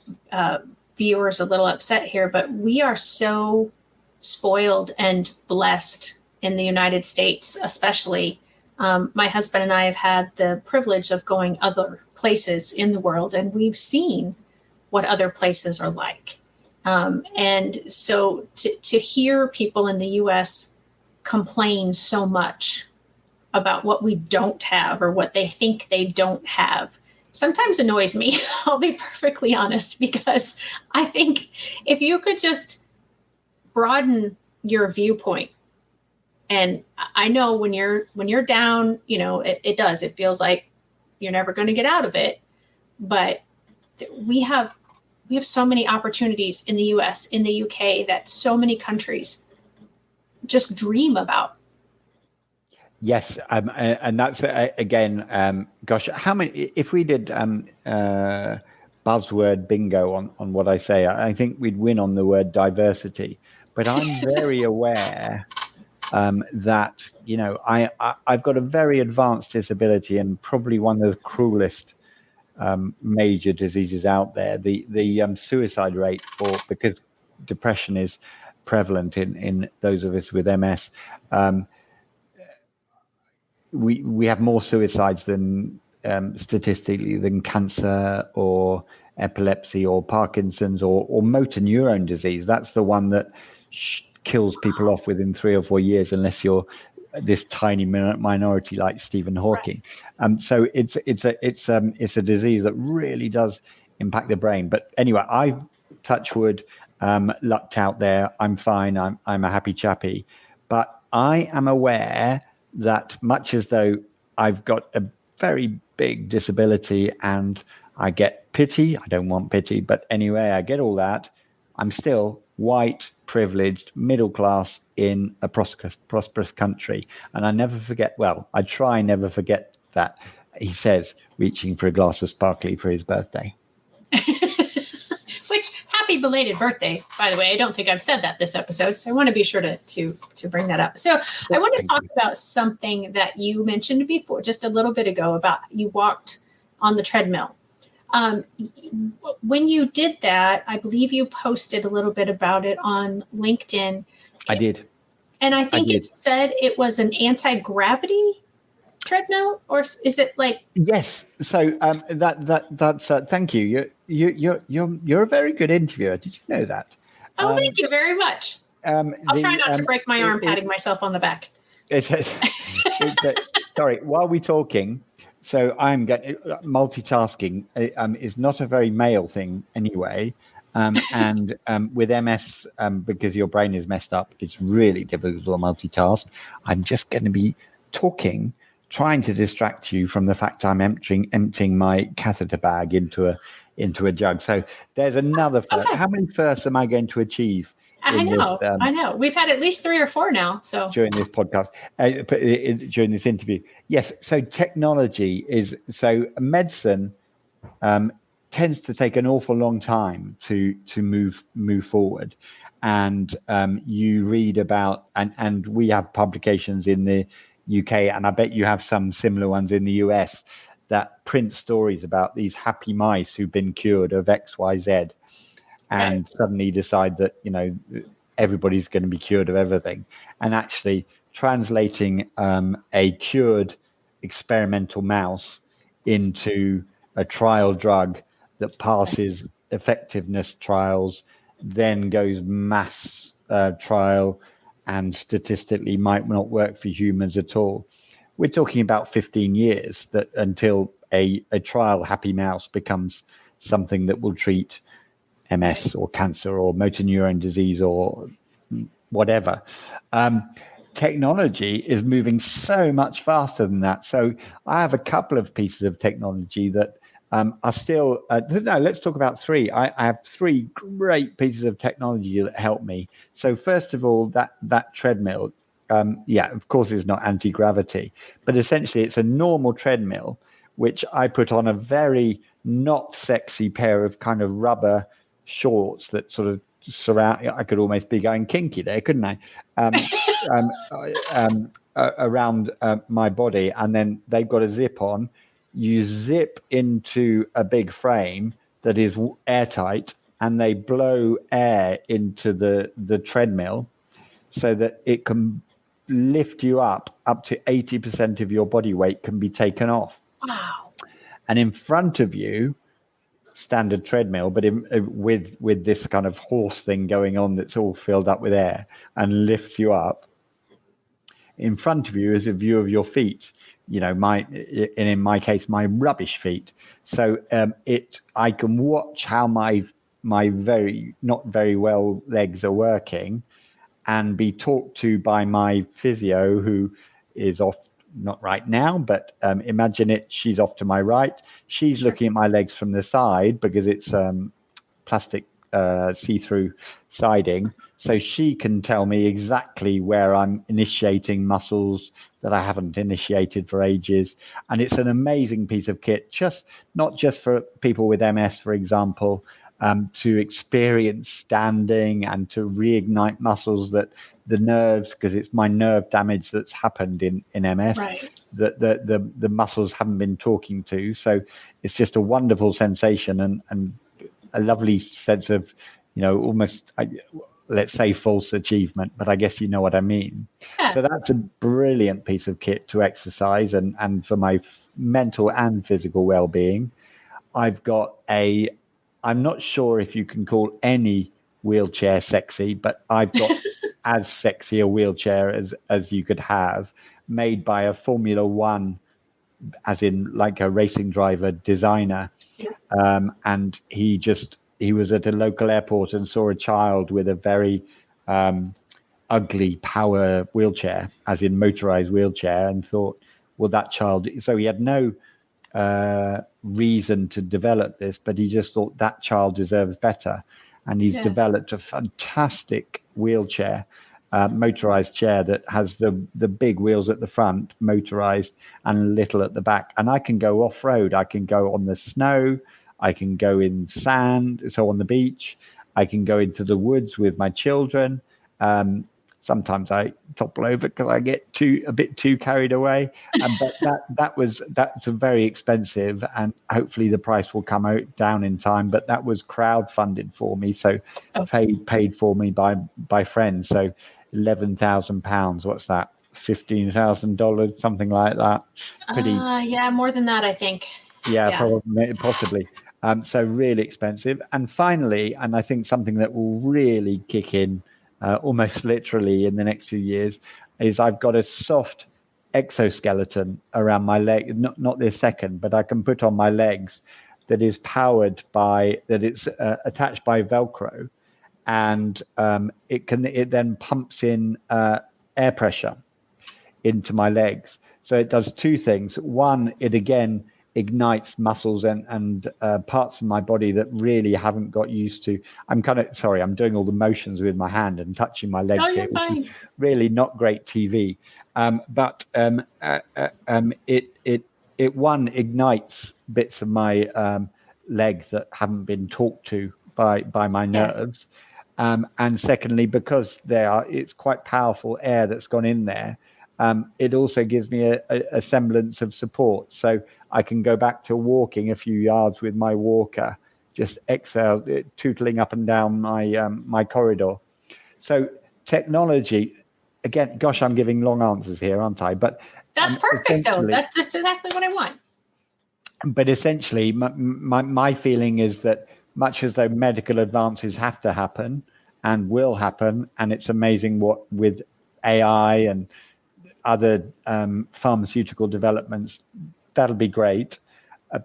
viewers a little upset here, but we are so spoiled and blessed in the United States, especially. My husband and I have had the privilege of going other places in the world, and we've seen what other places are like. And so to hear people in the US complain so much about what we don't have or what they think they don't have sometimes annoys me. I'll be perfectly honest, because I think if you could just broaden your viewpoint, and I know when you're down, it feels like you're never going to get out of it. But we have so many opportunities in the US, in the UK, that so many countries just dream about. Yes, and that's again, gosh, how many? If we did buzzword bingo on what I say, I think we'd win on the word diversity. But I'm very aware that I've got a very advanced disability and probably one of the cruelest major diseases out there. The suicide rate because depression is prevalent in those of us with MS. We have more suicides than statistically than cancer or epilepsy or Parkinson's or motor neuron disease. That's the one that kills people off within 3 or 4 years, unless you're this tiny minority like Stephen Hawking. So it's a disease that really does impact the brain. But anyway, I've, touch wood, lucked out there. I'm fine. I'm a happy chappy. But I am aware that much as though I've got a very big disability and I get pity, I don't want pity, but anyway, I get all that, I'm still white, privileged, middle class in a prosperous country. And I never forget, I try never forget that, he says, reaching for a glass of sparkly for his birthday. Which, happy belated birthday, by the way. I don't think I've said that this episode, so I want to be sure to bring that up. So I want to talk about something that you mentioned before, just a little bit ago, about you walked on the treadmill. When you did that, I believe you posted a little bit about it on LinkedIn. I did. And I think it said it was an anti-gravity treadmill, or is it like? Yes. So that's thank you. You're a very good interviewer. Did you know that? Oh, thank you very much. I'll try not to break my arm patting myself on the back. Sorry, while we're talking, so I'm getting multitasking is not a very male thing anyway. And with MS, because your brain is messed up, it's really difficult to multitask. I'm just going to be talking, trying to distract you from the fact I'm emptying my catheter bag into a jug. So there's another first. Okay. How many firsts am I going to achieve? I know. We've had at least 3 or 4 now. So during this podcast, during this interview, yes. So technology medicine tends to take an awful long time to move forward, and you read about and we have publications in the UK, and I bet you have some similar ones in the US that print stories about these happy mice who've been cured of XYZ. And suddenly decide that, everybody's going to be cured of everything. And actually translating a cured experimental mouse into a trial drug that passes effectiveness trials, then goes mass trial, and statistically might not work for humans at all. We're talking about 15 years that until a trial happy mouse becomes something that will treat MS or cancer or motor neuron disease or whatever. Technology is moving so much faster than that. So I have a couple of pieces of technology that are still no. Let's talk about three. I have three great pieces of technology that help me. So first of all, that treadmill, yeah, of course, it's not anti-gravity, but essentially it's a normal treadmill which I put on a very not sexy pair of kind of rubber shorts that sort of surround. I could almost be going kinky there, couldn't I? Um, Around my body, and then they've got a zip on. You zip into a big frame that is airtight, and they blow air into the treadmill so that it can lift you up to 80% of your body weight can be taken off. Wow. And in front of you, standard treadmill, but with this kind of horse thing going on that's all filled up with air and lifts you up. In front of you is a view of your feet. You know, in my case, my rubbish feet. So I can watch how my very not very well legs are working, and be talked to by my physio, who is off, not right now, but imagine it, she's off to my right. She's Sure. looking at my legs from the side because it's plastic see-through siding. So she can tell me exactly where I'm initiating muscles that I haven't initiated for ages. And it's an amazing piece of kit, just not just for people with MS, for example, to experience standing and to reignite muscles that the nerves, because it's my nerve damage that's happened in MS, Right. that the muscles haven't been talking to. So it's just a wonderful sensation and a lovely sense of, almost, let's say, false achievement, but I guess you know what I mean. Yeah. So that's a brilliant piece of kit to exercise and for my mental and physical well-being. I've got I'm not sure if you can call any wheelchair sexy, but I've got as sexy a wheelchair as you could have, made by a Formula One, as in like a racing driver designer. Yeah. And he was at a local airport and saw a child with a very ugly power wheelchair, as in motorized wheelchair, and thought, well, that child. So he had no reason to develop this, but he just thought that child deserves better, and he's developed a fantastic wheelchair. Motorized chair that has the big wheels at the front, motorized, and little at the back. And I can go off road. I can go on the snow. I can go in sand, so on the beach. I can go into the woods with my children. Sometimes I topple over because I get a bit too carried away. But that's very expensive, and hopefully the price will come down in time. But that was crowdfunded for me, so paid for me by friends. So £11,000. What's that? $15,000, something like that. Pretty. Yeah, more than that, I think. Yeah, probably, possibly. So really expensive. And finally, and I think something that will really kick in almost literally in the next few years, is I've got a soft exoskeleton around my leg. Not this second, but I can put on my legs that is it's attached by Velcro, and it then pumps in air pressure into my legs. So it does two things. One, it again ignites muscles and parts of my body that really haven't got used to. I'm doing all the motions with my hand and touching my legs here, which is really not great TV. But it one ignites bits of my leg that haven't been talked to by my nerves. And secondly, because it's quite powerful air that's gone in there, it also gives me a semblance of support. So I can go back to walking a few yards with my walker, just exhale, tootling up and down my corridor. So technology, again, gosh, I'm giving long answers here, aren't I? But that's perfect, though. That's exactly what I want. But essentially, my feeling is that much as though medical advances have to happen and will happen, and it's amazing what with AI and other pharmaceutical developments, that'll be great.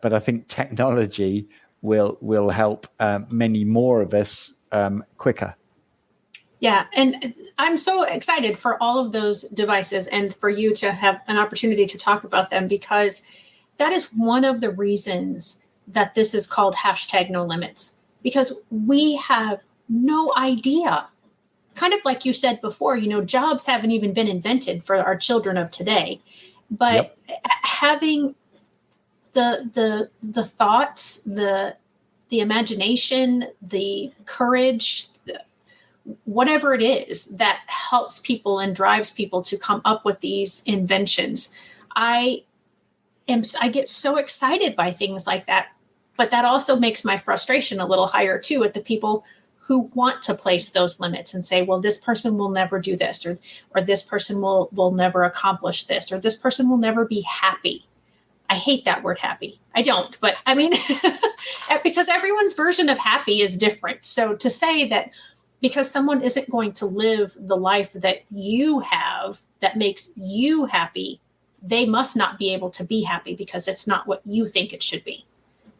But I think technology will help many more of us quicker. Yeah, and I'm so excited for all of those devices and for you to have an opportunity to talk about them, because that is one of the reasons that this is called hashtag no limits, because we have no idea. Kind of like you said before, jobs haven't even been invented for our children of today, but having the thoughts, the imagination, the courage, whatever it is that helps people and drives people to come up with these inventions. I get so excited by things like that, but that also makes my frustration a little higher too at the people who want to place those limits and say, well, this person will never do this, or this person will never accomplish this, or this person will never be happy. I hate that word happy. I don't, but I mean, because everyone's version of happy is different. So to say that because someone isn't going to live the life that you have that makes you happy, they must not be able to be happy because it's not what you think it should be.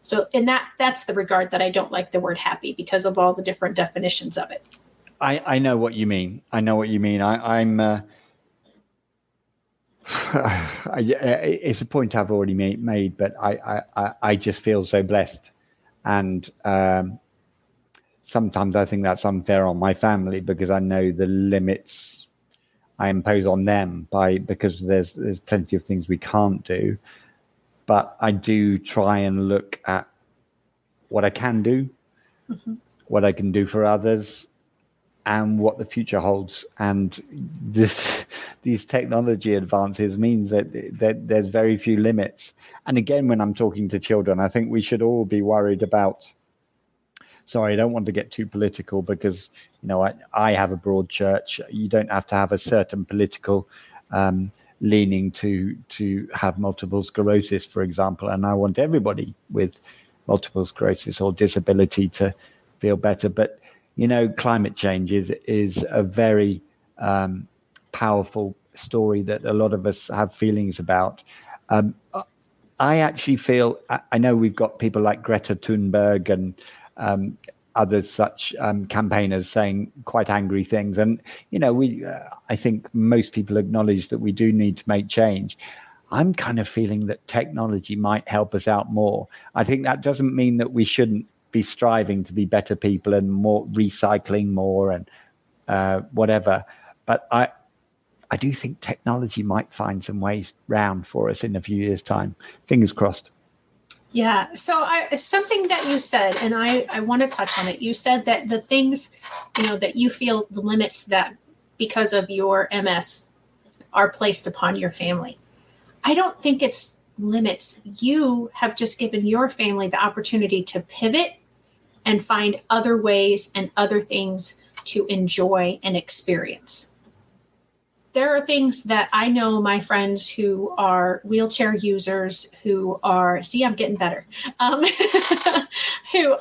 So in that's the regard that I don't like the word happy, because of all the different definitions of it. I know what you mean. I'm it's a point I've already made, but I just feel so blessed, and sometimes I think that's unfair on my family because I know the limits I impose on them because there's plenty of things we can't do, but I do try and look at what I can do, what I can do for others, and what the future holds. And these technology advances means that there's very few limits. And again, when I'm talking to children, I think we should all be worried about. Sorry, I don't want to get too political because I have a broad church. You don't have to have a certain political leaning to have multiple sclerosis, for example. And I want everybody with multiple sclerosis or disability to feel better. But climate change is a very powerful story that a lot of us have feelings about. I actually feel, I know we've got people like Greta Thunberg and other such campaigners saying quite angry things. And, I think most people acknowledge that we do need to make change. I'm kind of feeling that technology might help us out more. I think that doesn't mean that we shouldn't be striving to be better people and more recycling more and whatever. But I do think technology might find some ways round for us in a few years' time. Fingers crossed. Yeah. So something that you said, and I want to touch on it. You said that the things, that you feel the limits that because of your MS are placed upon your family. I don't think it's limits. You have just given your family the opportunity to pivot and find other ways and other things to enjoy and experience. There are things that I know my friends who are wheelchair users who are, I'm getting better, who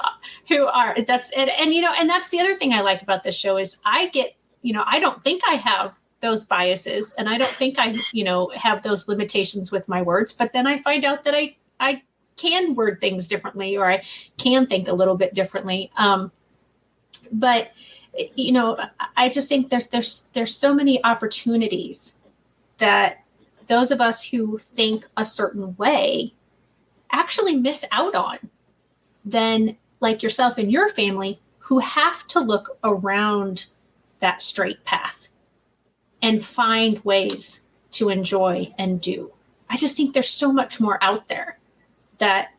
are, and that's the other thing I like about this show is I get, I don't think I have those biases and I don't think I, have those limitations with my words, but then I find out that I can word things differently or I can think a little bit differently. But I just think there's so many opportunities that those of us who think a certain way actually miss out on than like yourself and your family who have to look around that straight path and find ways to enjoy and do. I just think there's so much more out there that,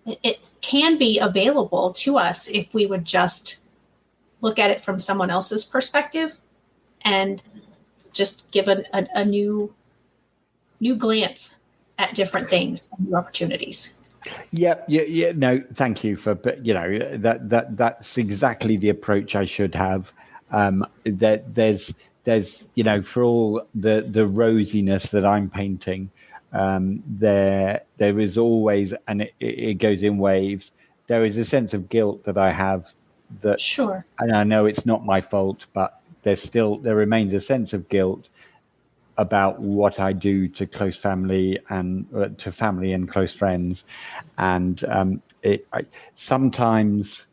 it can be available to us if we would just look at it from someone else's perspective and just give a new glance at different things and new opportunities. Yeah. No, thank you for, that's exactly the approach I should have. That there's, for all the rosiness that I'm painting, there is always, and it goes in waves. There is a sense of guilt that I have that, sure, and I know it's not my fault, but there remains a sense of guilt about what I do to close family and to family and close friends. And sometimes,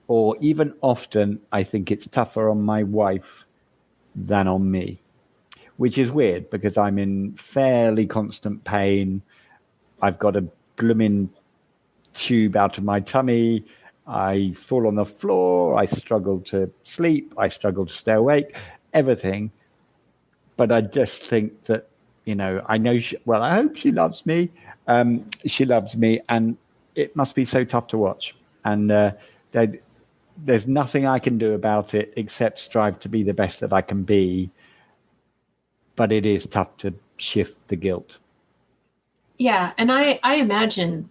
or even often, I think it's tougher on my wife than on me, which is weird because I'm in fairly constant pain. I've got a blooming tube out of my tummy. I fall on the floor. I struggle to sleep. I struggle to stay awake. Everything. But I just think that, I know, I hope she loves me. She loves me, and it must be so tough to watch. And there's nothing I can do about it except strive to be the best that I can be. But it is tough to shift the guilt. Yeah. And I imagine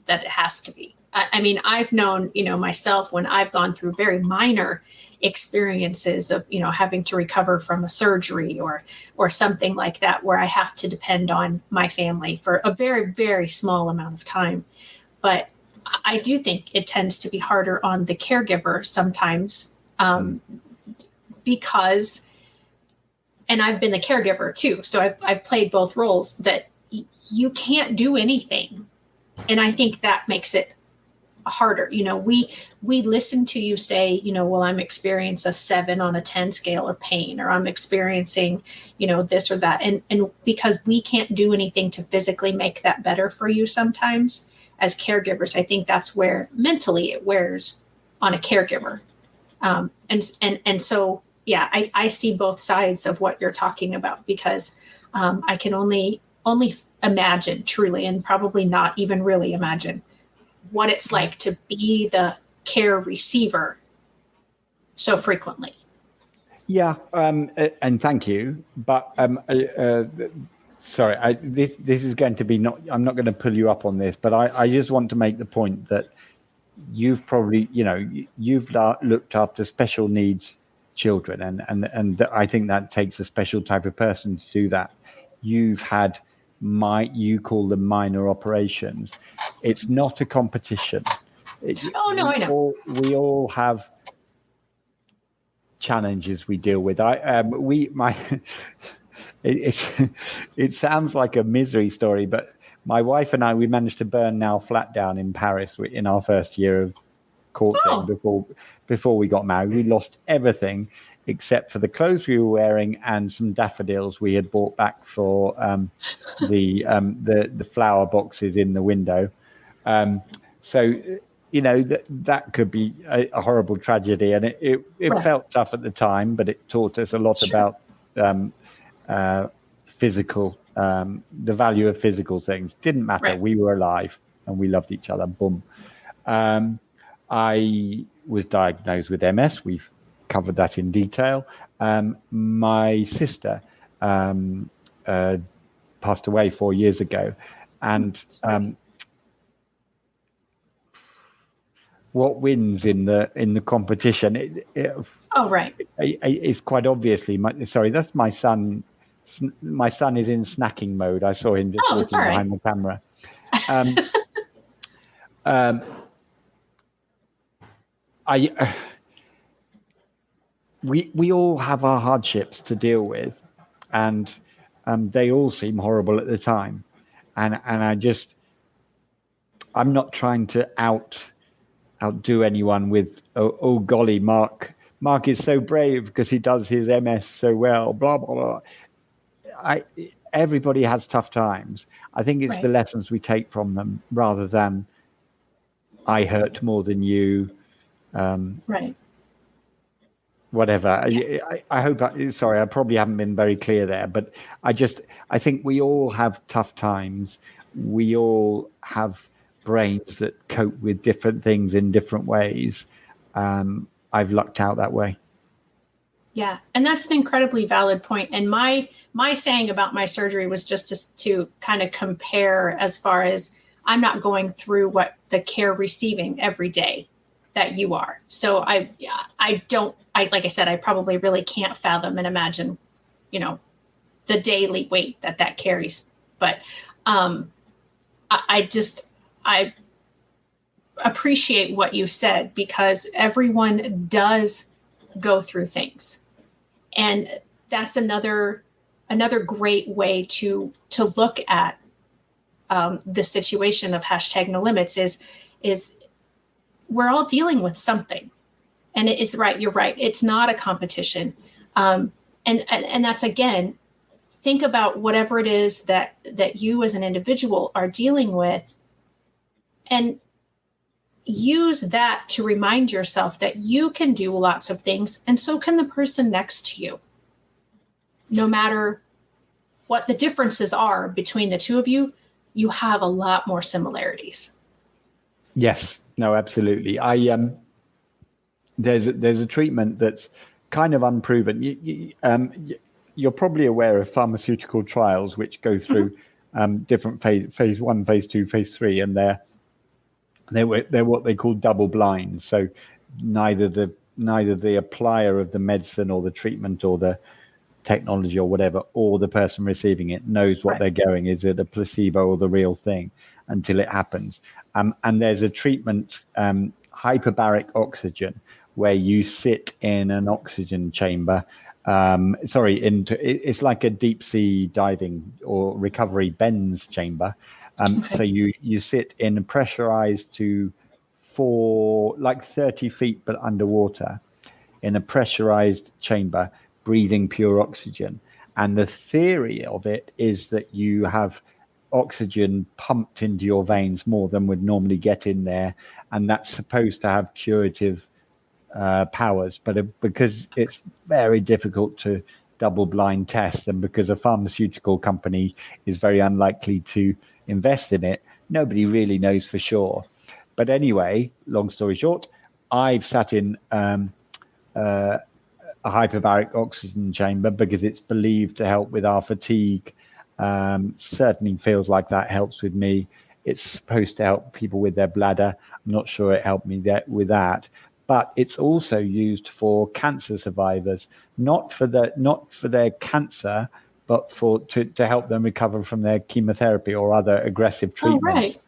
that it has to be. I mean, I've known, myself when I've gone through very minor experiences of, having to recover from a surgery or something like that, where I have to depend on my family for a very, very small amount of time. But I do think it tends to be harder on the caregiver sometimes, because, and I've been the caregiver too, so I've played both roles, that you can't do anything. And I think that makes it harder. We listen to you say, well, I'm experiencing a 7 on a 10 scale of pain, or I'm experiencing, this or that. And because we can't do anything to physically make that better for you sometimes as caregivers, I think that's where mentally it wears on a caregiver. And so, yeah, I see both sides of what you're talking about, because I can only imagine, truly, and probably not even really imagine, what it's like to be the care receiver so frequently. Yeah, and thank you. But sorry, this is going to be not. I'm not going to pull you up on this, but I just want to make the point that you've probably, you've looked after special needs children, and I think that takes a special type of person to do that. You've had you call them minor operations. It's not a competition. Oh no, I know. We all have challenges we deal with. It sounds like a misery story, but my wife and I, we managed to burn our flat down in Paris in our first year of courting before we got married. We lost everything except for the clothes we were wearing and some daffodils we had bought back for the flower boxes in the window. So that could be a horrible tragedy, and it right. Felt tough at the time, but it taught us a lot about physical, the value of physical things. Didn't matter. Right. We were alive and we loved each other. Boom. I was diagnosed with MS. We've covered that in detail. My sister passed away 4 years ago, and what wins in the competition? Right. It's quite obviously that's my son. My son is in snacking mode. I saw him just looking behind the camera. We all have our hardships to deal with, and they all seem horrible at the time. And I'm not trying to outdo anyone with oh golly, Mark is so brave because he does his MS so well, blah blah blah. Everybody has tough times. I think it's right. The lessons we take from them rather than I hurt more than you. Right. Whatever. Yeah. I hope. Sorry, I probably haven't been very clear there, but I think we all have tough times. We all have brains that cope with different things in different ways. I've lucked out that way. Yeah, and that's an incredibly valid point. And my saying about my surgery was just to kind of compare, as far as I'm not going through what the care receiving every day that you are. So I like I said, I probably really can't fathom and imagine, the daily weight that carries. But I appreciate what you said, because everyone does go through things, and that's another great way to look at the situation of #NoLimits is we're all dealing with something, and it's right. You're right. It's not a competition, and that's, again, think about whatever it is that you as an individual are dealing with, and use that to remind yourself that you can do lots of things, and so can the person next to you. No matter what the differences are between the two of you, you have a lot more similarities. Yes, no, absolutely. There's a treatment that's kind of unproven. You're probably aware of pharmaceutical trials which go through different phase 1, phase 2, phase 3, and they're what they call double blind. So neither the applier of the medicine or the treatment or the technology or whatever, or the person receiving it knows what they're going. Is it a placebo or the real thing until it happens? And there's a treatment, hyperbaric oxygen, where you sit in an oxygen chamber. It's like a deep sea diving or recovery bends chamber. So you sit in pressurized for like 30 feet, but underwater, in a pressurized chamber, breathing pure oxygen. And the theory of it is that you have oxygen pumped into your veins more than would normally get in there, and that's supposed to have curative powers. But because it's very difficult to double blind test, and because a pharmaceutical company is very unlikely to invest in it, nobody really knows for sure. But anyway, long story short, I've sat in a hyperbaric oxygen chamber because it's believed to help with our fatigue. Certainly feels like that helps with me. It's supposed to help people with their bladder. I'm not sure it helped me with that. But it's also used for cancer survivors, not for their cancer, but to help them recover from their chemotherapy or other aggressive treatments. Oh, right.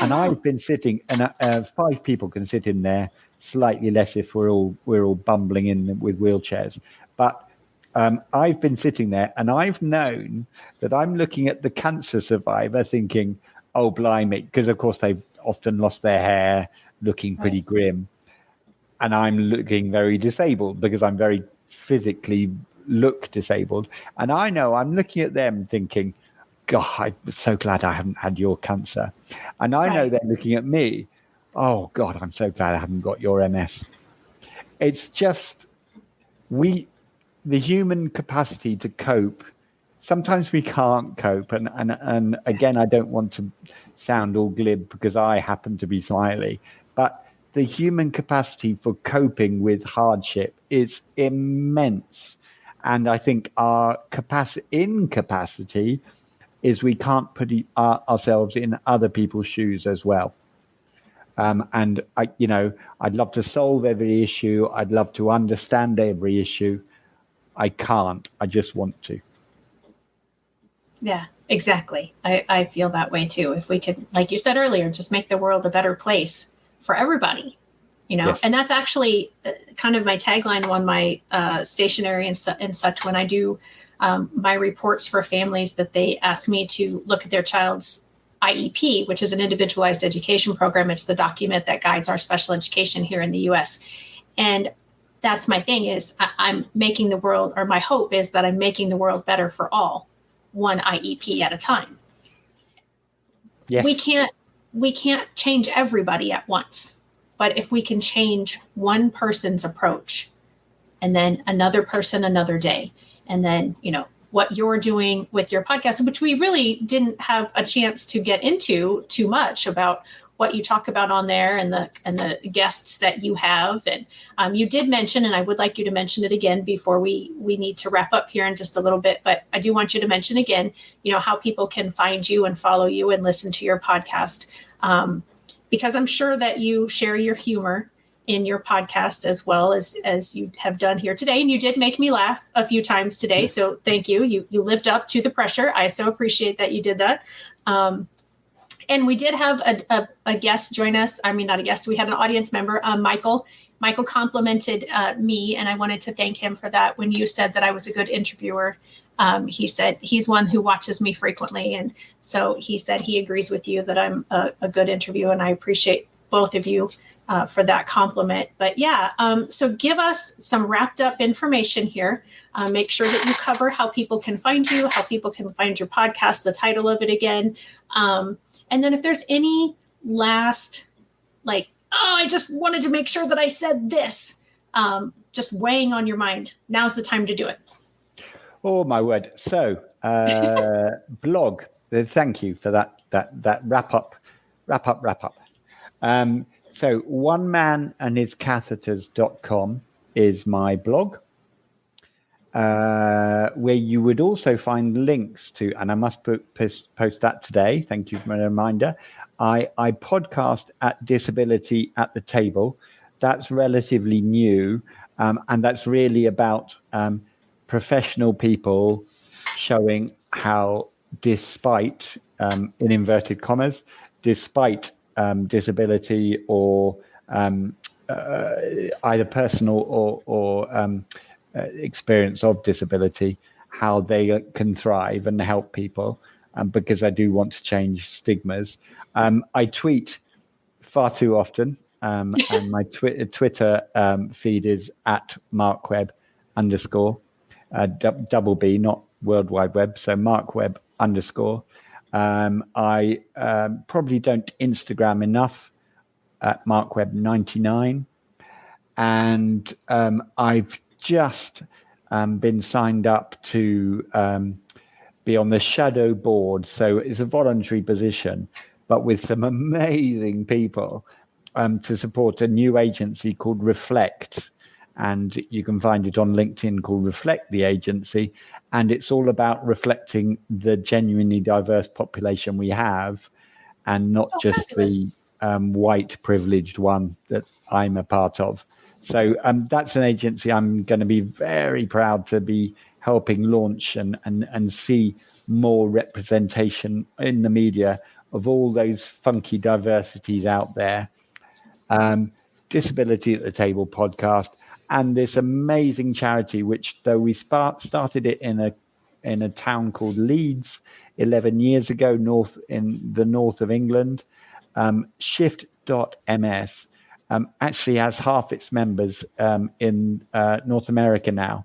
And I've been sitting, and 5 people can sit in there, slightly less if we're all bumbling in with wheelchairs. But I've been sitting there, and I've known that I'm looking at the cancer survivor thinking, oh, blimey, because of course they've often lost their hair, looking pretty grim. And I'm looking very disabled because I'm very physically look disabled. And I know I'm looking at them thinking, God, I'm so glad I haven't had your cancer. And I know they're looking at me, oh, God, I'm so glad I haven't got your MS. It's just the human capacity to cope. Sometimes we can't cope. And again, I don't want to sound all glib because I happen to be smiley. But the human capacity for coping with hardship is immense. And I think our incapacity is we can't put ourselves in other people's shoes as well. And I'd love to solve every issue. I'd love to understand every issue. I can't. I just want to. Yeah, exactly. I feel that way too. If we could, like you said earlier, just make the world a better place for everybody, Yes. And that's actually kind of my tagline on my stationery and such when I do my reports for families that they ask me to look at their child's IEP, which is an individualized education program. It's the document that guides our special education here in the U.S. And that's my thing is I'm making the world, or my hope is that I'm making the world better for all, one IEP at a time. Yes. We can't change everybody at once, but if we can change one person's approach and then another person another day, and then, what you're doing with your podcast, which we really didn't have a chance to get into too much about what you talk about on there and the guests that you have. And you did mention, and I would like you to mention it again before we need to wrap up here in just a little bit, but I do want you to mention again, how people can find you and follow you and listen to your podcast. Because I'm sure that you share your humor in your podcast as well as you have done here today. And you did make me laugh a few times today. So thank you. You lived up to the pressure. I so appreciate that you did that. And we did have a guest join us. I mean, not a guest. We had an audience member, Michael. Michael complimented me, and I wanted to thank him for that. When you said that I was a good interviewer, he said he's one who watches me frequently. And so he said he agrees with you that I'm a good interviewer, and I appreciate both of you for that compliment. But yeah, so give us some wrapped up information here. Make sure that you cover how people can find you, how people can find your podcast, the title of it again. And then if there's any last, I just wanted to make sure that I said this, just weighing on your mind. Now's the time to do it. Oh my word! So blog. Thank you for that wrap up. So onemanandhiscatheters.com is my blog, where you would also find links to, and I must post that today. Thank you for the reminder. I podcast at Disability at the Table. That's relatively new, and that's really about professional people showing how, despite, in inverted commas, despite disability or either personal or experience of disability, how they can thrive and help people, because I do want to change stigmas. I tweet far too often, and my Twitter feed is at @MarkWebb_, double B, not World Wide Web, so @MarkWebb_. I probably don't Instagram enough at MarkWebb99, and I've just been signed up to be on the shadow board. So it's a voluntary position, but with some amazing people, to support a new agency called Reflect. And you can find it on LinkedIn, called Reflect the Agency. And it's all about reflecting the genuinely diverse population we have, and not just fabulous. The white privileged one that I'm a part of. So that's an agency I'm going to be very proud to be helping launch and see more representation in the media of all those funky diversities out there. Disability at the Table podcast, and this amazing charity, which, though we started it in a town called Leeds 11 years ago, in the north of England, Shift.ms actually has half its members in North America now.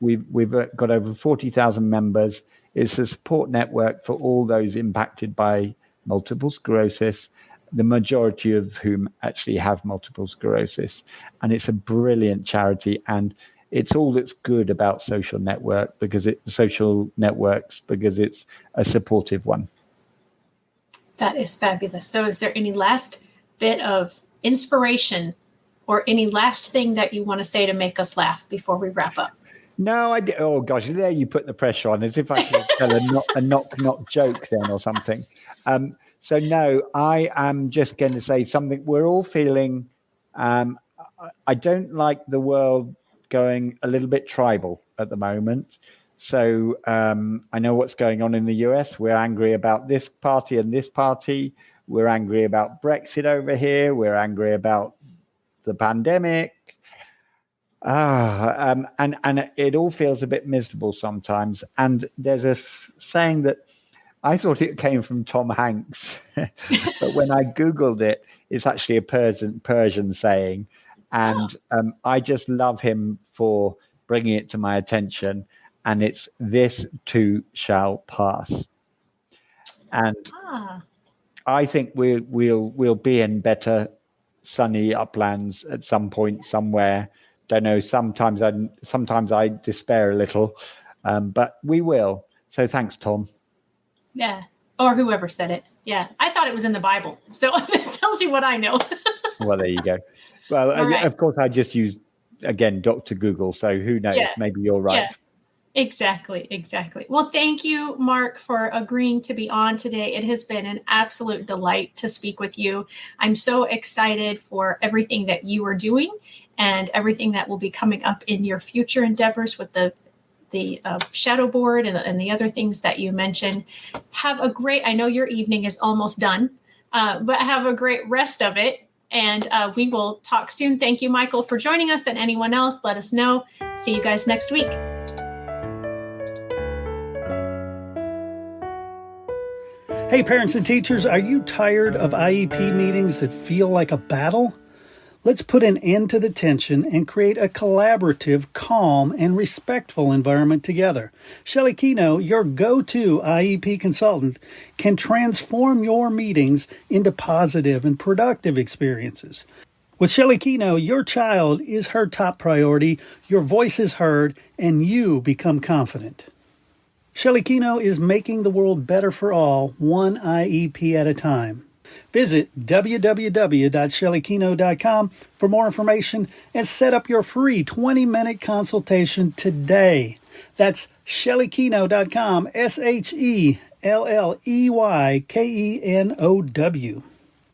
We've got over 40,000 members. It's a support network for all those impacted by multiple sclerosis, the majority of whom actually have multiple sclerosis. And it's a brilliant charity, and it's all that's good about social networks because it's a supportive one. That is fabulous. So is there any last bit of inspiration or any last thing that you want to say to make us laugh before we wrap up? No, oh gosh, there you put the pressure on, as if I could tell a knock joke then or something. So no, I am just going to say something we're all feeling. I don't like the world going a little bit tribal at the moment. So I know what's going on in the US. We're angry about this party and this party. We're angry about Brexit over here. We're angry about the pandemic. And it all feels a bit miserable sometimes. And there's a saying that I thought it came from Tom Hanks, but when I Googled it, it's actually a Persian saying. And I just love him for bringing it to my attention. And it's, "This too shall pass." And I think we'll be in better sunny uplands at some point somewhere. Don't know. Sometimes I despair a little, but we will. So thanks, Tom. Yeah, or whoever said it. Yeah, I thought it was in the Bible, so it tells you what I know. Well, there you go. Well, right. Of course, I just use, again, Dr. Google. So who knows? Yeah. Maybe you're right. Yeah. Exactly. Well, thank you, Mark, for agreeing to be on today. It has been an absolute delight to speak with you. I'm so excited for everything that you are doing and everything that will be coming up in your future endeavors with the shadow board and the other things that you mentioned. I know your evening is almost done, but have a great rest of it. And we will talk soon. Thank you, Michael, for joining us, and anyone else, let us know. See you guys next week. Hey, parents and teachers, are you tired of IEP meetings that feel like a battle? Let's put an end to the tension and create a collaborative, calm, and respectful environment together. Shelley Keno, your go-to IEP consultant, can transform your meetings into positive and productive experiences. With Shelley Keno, your child is her top priority, your voice is heard, and you become confident. Shelley Keno is making the world better for all, one IEP at a time. Visit www.shelleykeno.com for more information and set up your free 20-minute consultation today. That's shelleykeno.com, SHELLEYKENOW.